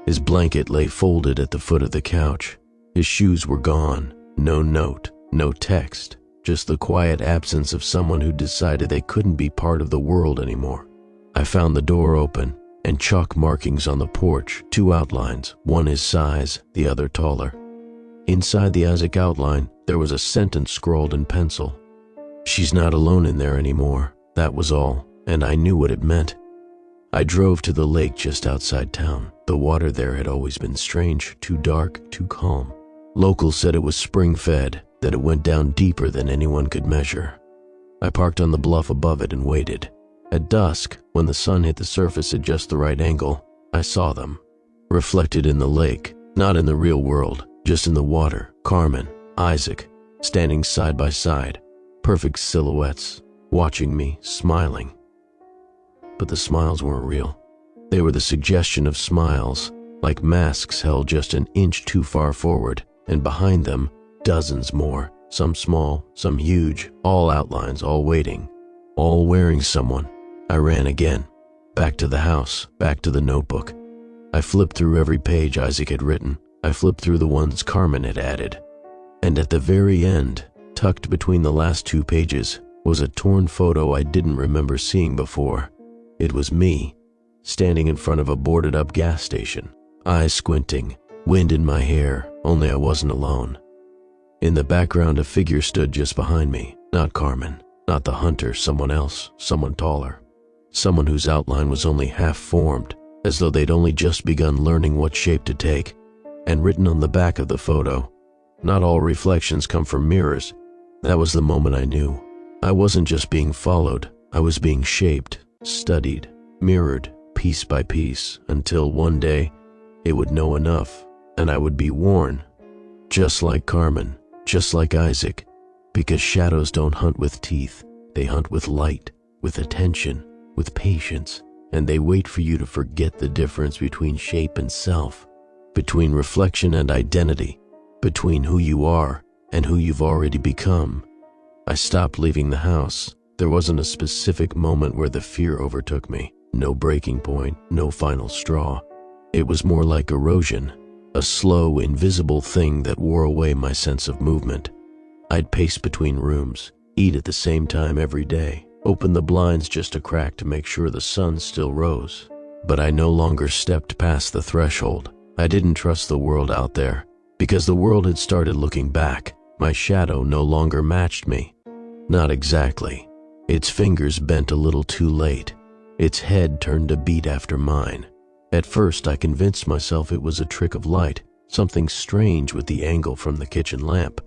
His blanket lay folded at the foot of the couch. His shoes were gone. No note, no text, just the quiet absence of someone who decided they couldn't be part of the world anymore. I found the door open and chalk markings on the porch, 2 outlines, one his size, the other taller. Inside the Isaac outline, there was a sentence scrawled in pencil. She's not alone in there anymore. That was all, and I knew what it meant. I drove to the lake just outside town. The water there had always been strange, too dark, too calm. Locals said it was spring-fed, that it went down deeper than anyone could measure. I parked on the bluff above it and waited. At dusk, when the sun hit the surface at just the right angle, I saw them. Reflected in the lake, not in the real world, just in the water. Carmen, Isaac, standing side by side, perfect silhouettes, watching me, smiling. But the smiles weren't real. They were the suggestion of smiles, like masks held just an inch too far forward, and behind them, dozens more, some small, some huge, all outlines, all waiting, all wearing someone. I ran again, back to the house, back to the notebook. I flipped through every page Isaac had written. I flipped through the ones Carmen had added. And at the very end, tucked between the last 2 pages, was a torn photo I didn't remember seeing before. It was me, standing in front of a boarded-up gas station, eyes squinting, wind in my hair, only I wasn't alone. In the background, a figure stood just behind me, not Carmen, not the hunter, someone else, someone taller. Someone whose outline was only half formed, as though they'd only just begun learning what shape to take, And written on the back of the photo, "Not all reflections come from mirrors." That was the moment I knew. I wasn't just being followed, I was being shaped, studied, mirrored, piece by piece, until one day, it would know enough, and I would be worn. Just like Carmen, just like Isaac, because shadows don't hunt with teeth, they hunt with light, with attention, with patience, and they wait for you to forget the difference between shape and self, between reflection and identity, between who you are and who you've already become. I stopped leaving the house. There wasn't a specific moment where the fear overtook me. No breaking point, no final straw. It was more like erosion, a slow, invisible thing that wore away my sense of movement. I'd pace between rooms, eat at the same time every day, open the blinds just a crack to make sure the sun still rose. But I no longer stepped past the threshold. I didn't trust the world out there, because the world had started looking back. My shadow no longer matched me. Not exactly. Its fingers bent a little too late. Its head turned a beat after mine. At first, I convinced myself it was a trick of light, something strange with the angle from the kitchen lamp.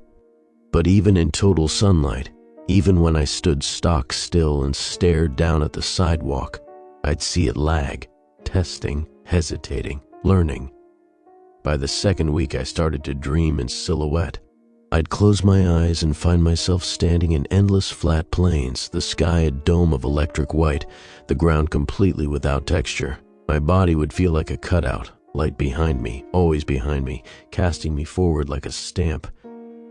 But even in total sunlight, even when I stood stock still and stared down at the sidewalk, I'd see it lag, testing, hesitating, learning. By the second week, I started to dream in silhouette. I'd close my eyes and find myself standing in endless flat plains, the sky a dome of electric white, the ground completely without texture. My body would feel like a cutout, light behind me, always behind me, casting me forward like a stamp.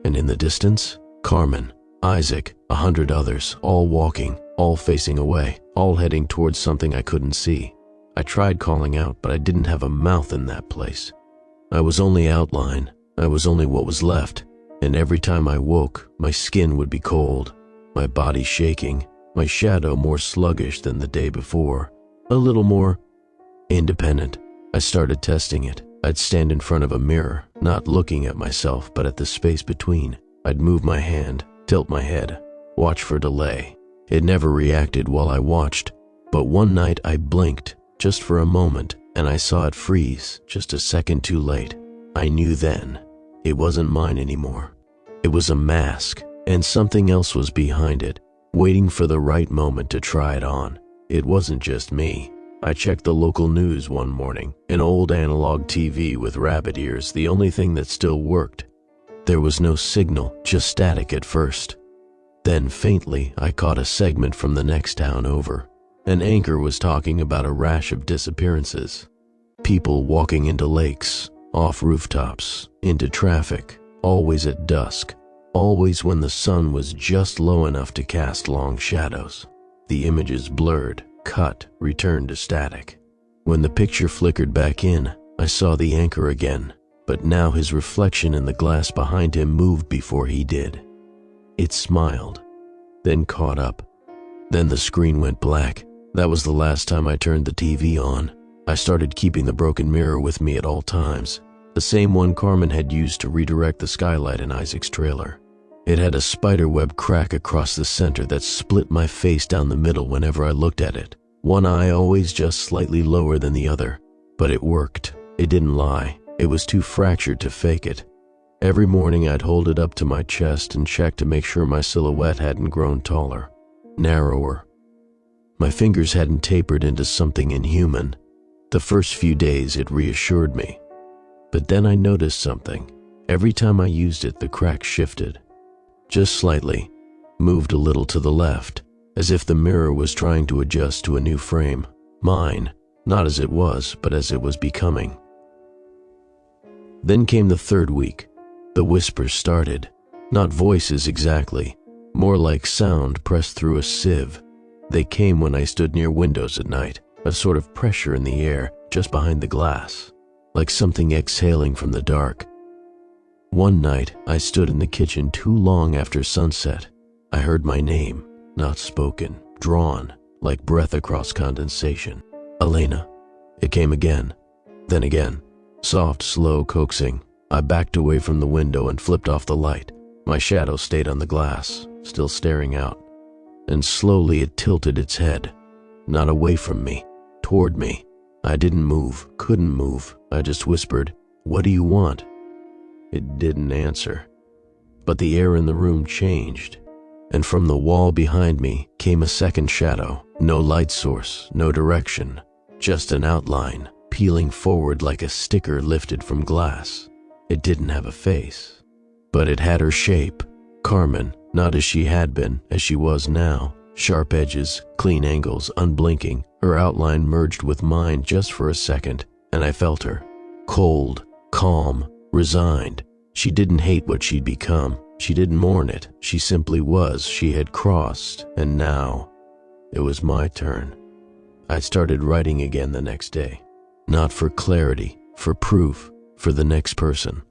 And in the distance, Carmen, Isaac, 100 others, all walking, all facing away, all heading towards something I couldn't see. I tried calling out, but I didn't have a mouth in that place. I was only outline. I was only what was left. And every time I woke, my skin would be cold, my body shaking, my shadow more sluggish than the day before, a little more independent. I started testing it. I'd stand in front of a mirror, not looking at myself, but at the space between. I'd move my hand, tilt my head, watch for delay. It never reacted while I watched, but one night I blinked, just for a moment, and I saw it freeze, just a second too late. I knew then. It wasn't mine anymore. It was a mask, and something else was behind it, waiting for the right moment to try it on. It wasn't just me. I checked the local news one morning, an old analog TV with rabbit ears, the only thing that still worked. There was no signal, just static at first. Then faintly, I caught a segment from the next town over. An anchor was talking about a rash of disappearances. People walking into lakes, off rooftops, into traffic, always at dusk, always when the sun was just low enough to cast long shadows. The images blurred, cut, returned to static. When the picture flickered back in, I saw the anchor again, but now his reflection in the glass behind him moved before he did. It smiled, then caught up. Then the screen went black. That was the last time I turned the TV on. I started keeping the broken mirror with me at all times. The same one Carmen had used to redirect the skylight in Isaac's trailer. It had a spiderweb crack across the center that split my face down the middle whenever I looked at it. One eye always just slightly lower than the other. But it worked. It didn't lie. It was too fractured to fake it. Every morning I'd hold it up to my chest and check to make sure my silhouette hadn't grown taller, narrower. My fingers hadn't tapered into something inhuman. The first few days it reassured me. But then I noticed something. Every time I used it, the crack shifted. Just slightly, moved a little to the left, as if the mirror was trying to adjust to a new frame. Mine, not as it was, but as it was becoming. Then came the third week. The whispers started. Not voices exactly, more like sound pressed through a sieve. They came when I stood near windows at night, a sort of pressure in the air just behind the glass, like something exhaling from the dark. One night, I stood in the kitchen too long after sunset. I heard my name, not spoken, drawn, like breath across condensation. Elena. It came again, then again. Soft, slow, coaxing. I backed away from the window and flipped off the light. My shadow stayed on the glass, still staring out. And slowly it tilted its head, not away from me, toward me. I didn't move, couldn't move. I just whispered, What do you want?" It didn't answer. But the air in the room changed, and from the wall behind me came a second shadow. No light source, no direction, just an outline, peeling forward like a sticker lifted from glass. It didn't have a face, but it had her shape. Carmen, not as she had been, as she was now. Sharp edges, clean angles, unblinking. Her outline merged with mine just for a second, and I felt her. Cold, calm, resigned. She didn't hate what she'd become. She didn't mourn it. She simply was. She had crossed, and now it was my turn. I started writing again the next day. Not for clarity, for proof, for the next person.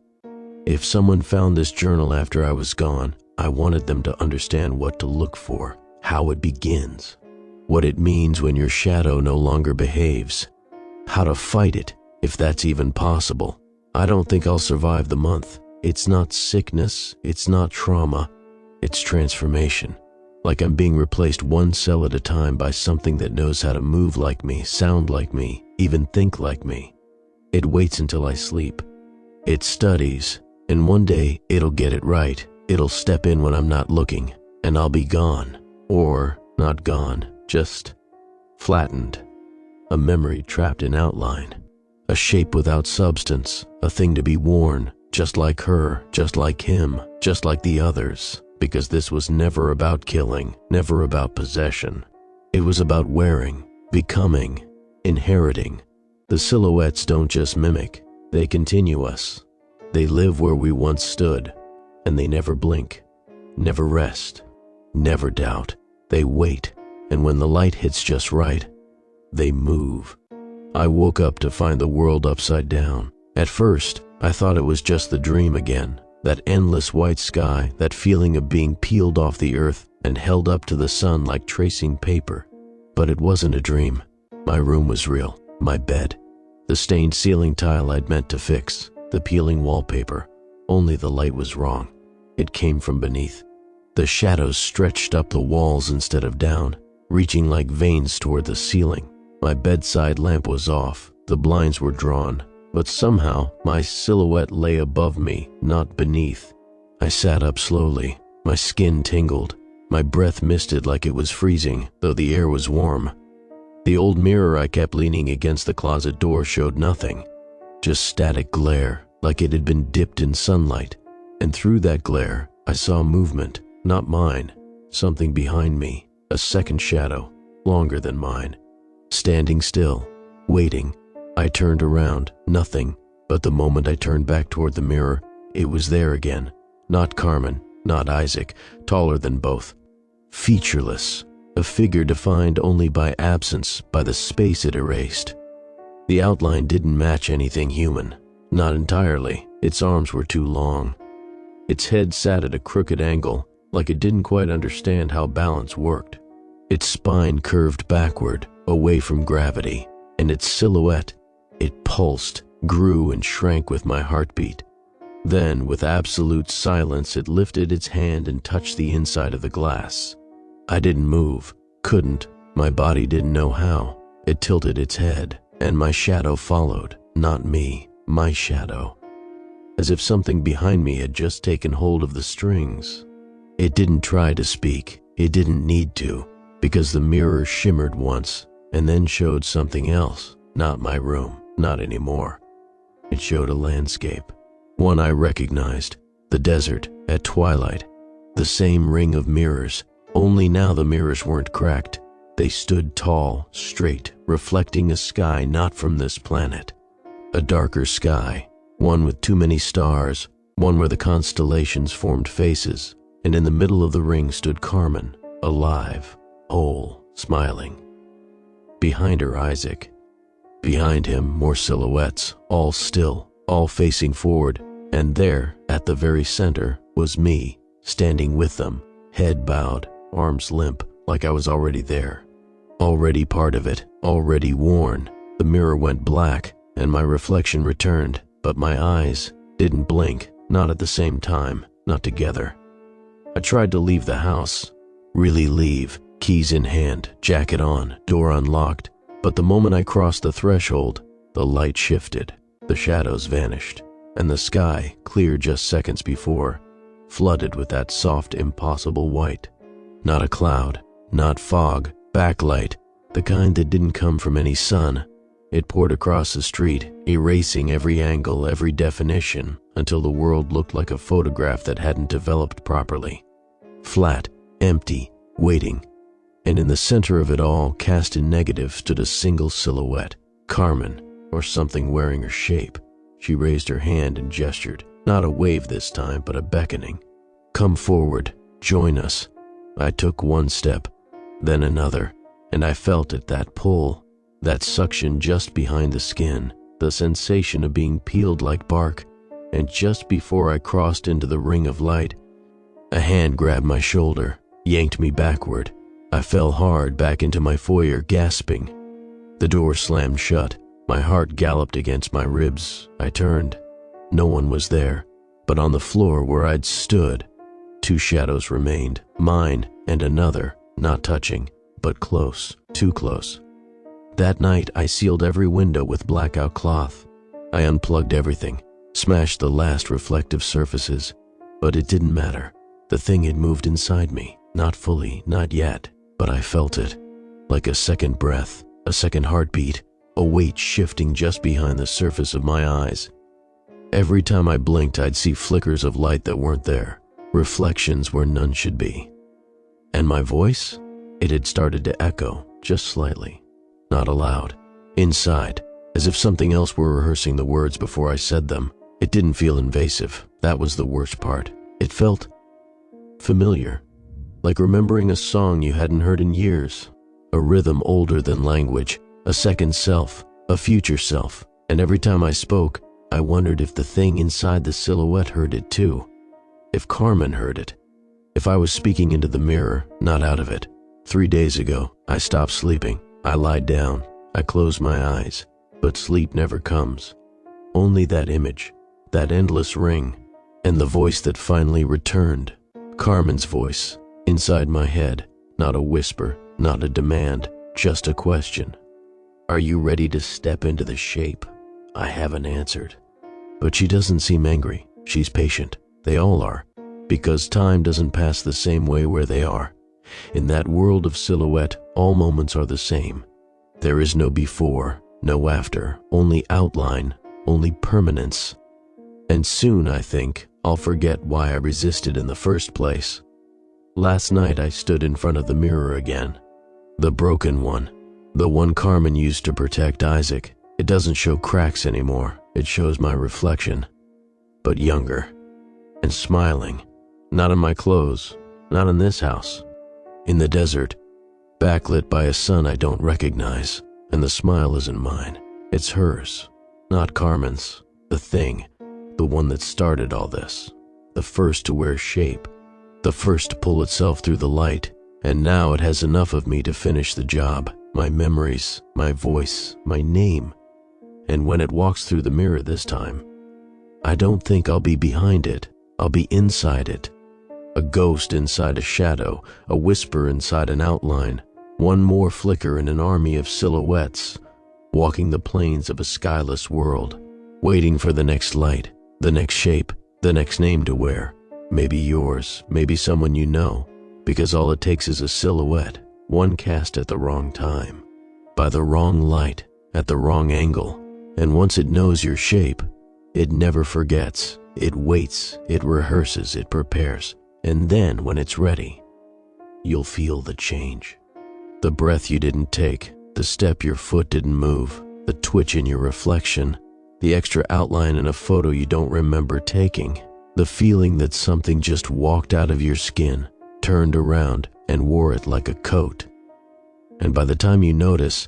If someone found this journal after I was gone, I wanted them to understand what to look for, how it begins, what it means when your shadow no longer behaves, how to fight it, if that's even possible. I don't think I'll survive the month. It's not sickness, it's not trauma, it's transformation. Like I'm being replaced one cell at a time by something that knows how to move like me, sound like me, even think like me. It waits until I sleep. It studies, and one day it'll get it right. It'll step in when I'm not looking, and I'll be gone. Or not gone, just flattened. A memory trapped in outline. A shape without substance, a thing to be worn, just like her, just like him, just like the others. Because this was never about killing, never about possession. It was about wearing, becoming, inheriting. The silhouettes don't just mimic, they continue us. They live where we once stood, and they never blink, never rest, never doubt. They wait, and when the light hits just right, they move. I woke up to find the world upside down. At first, I thought it was just the dream again. That endless white sky, that feeling of being peeled off the earth and held up to the sun like tracing paper. But it wasn't a dream. My room was real, my bed, the stained ceiling tile I'd meant to fix, the peeling wallpaper. Only the light was wrong. It came from beneath. The shadows stretched up the walls instead of down, reaching like veins toward the ceiling. My bedside lamp was off, the blinds were drawn. But somehow, my silhouette lay above me, not beneath. I sat up slowly. My skin tingled. My breath misted like it was freezing, though the air was warm. The old mirror I kept leaning against the closet door showed nothing. Just static glare, like it had been dipped in sunlight. And through that glare, I saw movement, not mine. Something behind me, a second shadow, longer than mine. Standing still, waiting. I turned around, nothing, but the moment I turned back toward the mirror, it was there again. Not Carmen, not Isaac, taller than both. Featureless, a figure defined only by absence, by the space it erased. The outline didn't match anything human, not entirely. Its arms were too long. Its head sat at a crooked angle, like it didn't quite understand how balance worked. Its spine curved backward, away from gravity, and its silhouette, it pulsed, grew and shrank with my heartbeat. Then, with absolute silence, it lifted its hand and touched the inside of the glass. I didn't move, couldn't, my body didn't know how. It tilted its head, and my shadow followed, not me, my shadow. As if something behind me had just taken hold of the strings. It didn't try to speak, it didn't need to, because the mirror shimmered once, and then showed something else, not my room. Not anymore. It showed a landscape, one I recognized, the desert at twilight, the same ring of mirrors, only now the mirrors weren't cracked. They stood tall, straight, reflecting a sky not from this planet. A darker sky, one with too many stars, one where the constellations formed faces, and in the middle of the ring stood Carmen, alive, whole, smiling. Behind her, Isaac. Behind him, more silhouettes, all still, all facing forward, and there, at the very center, was me, standing with them, head bowed, arms limp, like I was already there. Already part of it, already worn. The mirror went black, and my reflection returned, but my eyes didn't blink, not at the same time, not together. I tried to leave the house, really leave, keys in hand, jacket on, door unlocked. But the moment I crossed the threshold, the light shifted, the shadows vanished. and the sky, clear just seconds before, flooded with that soft, impossible white. Not a cloud, not fog, backlight, the kind that didn't come from any sun. It poured across the street, erasing every angle, every definition, until the world looked like a photograph that hadn't developed properly. Flat, empty, waiting. And in the center of it all, cast in negative, stood a single silhouette. Carmen, or something wearing her shape. She raised her hand and gestured, not a wave this time, but a beckoning. Come forward, join us. I took one step, then another, and I felt it, that pull, that suction just behind the skin, the sensation of being peeled like bark. And just before I crossed into the ring of light, a hand grabbed my shoulder, yanked me backward. I fell hard back into my foyer, gasping. The door slammed shut. My heart galloped against my ribs. I turned. No one was there, but on the floor where I'd stood, two shadows remained, mine and another, not touching, but close, too close. That night, I sealed every window with blackout cloth. I unplugged everything, smashed the last reflective surfaces, but it didn't matter. The thing had moved inside me, not fully, not yet, but I felt it, like a second breath, a second heartbeat, a weight shifting just behind the surface of my eyes. Every time I blinked, I'd see flickers of light that weren't there, reflections where none should be. And my voice? It had started to echo, just slightly, not aloud, inside, as if something else were rehearsing the words before I said them. It didn't feel invasive. That was the worst part. It felt familiar, like remembering a song you hadn't heard in years, a rhythm older than language, a second self, a future self. And every time I spoke, I wondered if the thing inside the silhouette heard it too. If Carmen heard it. If I was speaking into the mirror, not out of it. 3 days ago, I stopped sleeping. I lied down. I closed my eyes. But sleep never comes. Only that image, that endless ring, and the voice that finally returned. Carmen's voice, inside my head. Not a whisper, not a demand, just a question. Are you ready to step into the shape? I haven't answered. But she doesn't seem angry. She's patient. They all are. Because time doesn't pass the same way where they are. In that world of silhouette, all moments are the same. There is no before, no after, only outline, only permanence. And soon, I think, I'll forget why I resisted in the first place. Last night I stood in front of the mirror again. The broken one. The one Carmen used to protect Isaac. It doesn't show cracks anymore. It shows my reflection. But younger. And smiling. Not in my clothes. Not in this house. In the desert. Backlit by a sun I don't recognize. And the smile isn't mine. It's hers. Not Carmen's. The thing. The one that started all this. The first to wear shape. The first to pull itself through the light. And now it has enough of me to finish the job. My memories, my voice, my name. And when it walks through the mirror this time, I don't think I'll be behind it. I'll be inside it. A ghost inside a shadow, a whisper inside an outline, one more flicker in an army of silhouettes, walking the plains of a skyless world, waiting for the next light, the next shape, the next name to wear. Maybe yours, maybe someone you know, because all it takes is a silhouette, one cast at the wrong time, by the wrong light, at the wrong angle. And once it knows your shape, it never forgets. It waits, it rehearses, it prepares. And then when it's ready, you'll feel the change. The breath you didn't take, the step your foot didn't move, the twitch in your reflection, the extra outline in a photo you don't remember taking, the feeling that something just walked out of your skin, turned around, and wore it like a coat. And by the time you notice,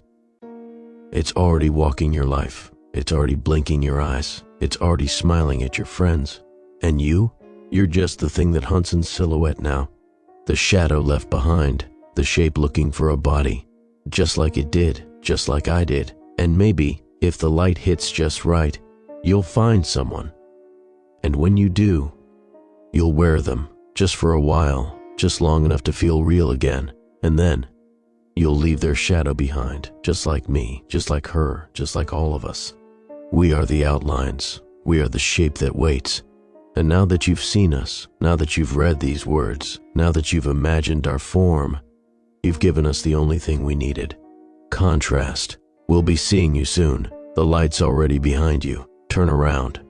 it's already walking your life. It's already blinking your eyes. It's already smiling at your friends. And you're just the thing that hunts in silhouette now. The shadow left behind, the shape looking for a body. Just like it did, just like I did. And maybe, if the light hits just right, you'll find someone. And when you do, you'll wear them, just for a while, just long enough to feel real again. And then, you'll leave their shadow behind, just like me, just like her, just like all of us. We are the outlines. We are the shape that waits. And now that you've seen us, now that you've read these words, now that you've imagined our form, you've given us the only thing we needed. Contrast. We'll be seeing you soon. The light's already behind you. Turn around.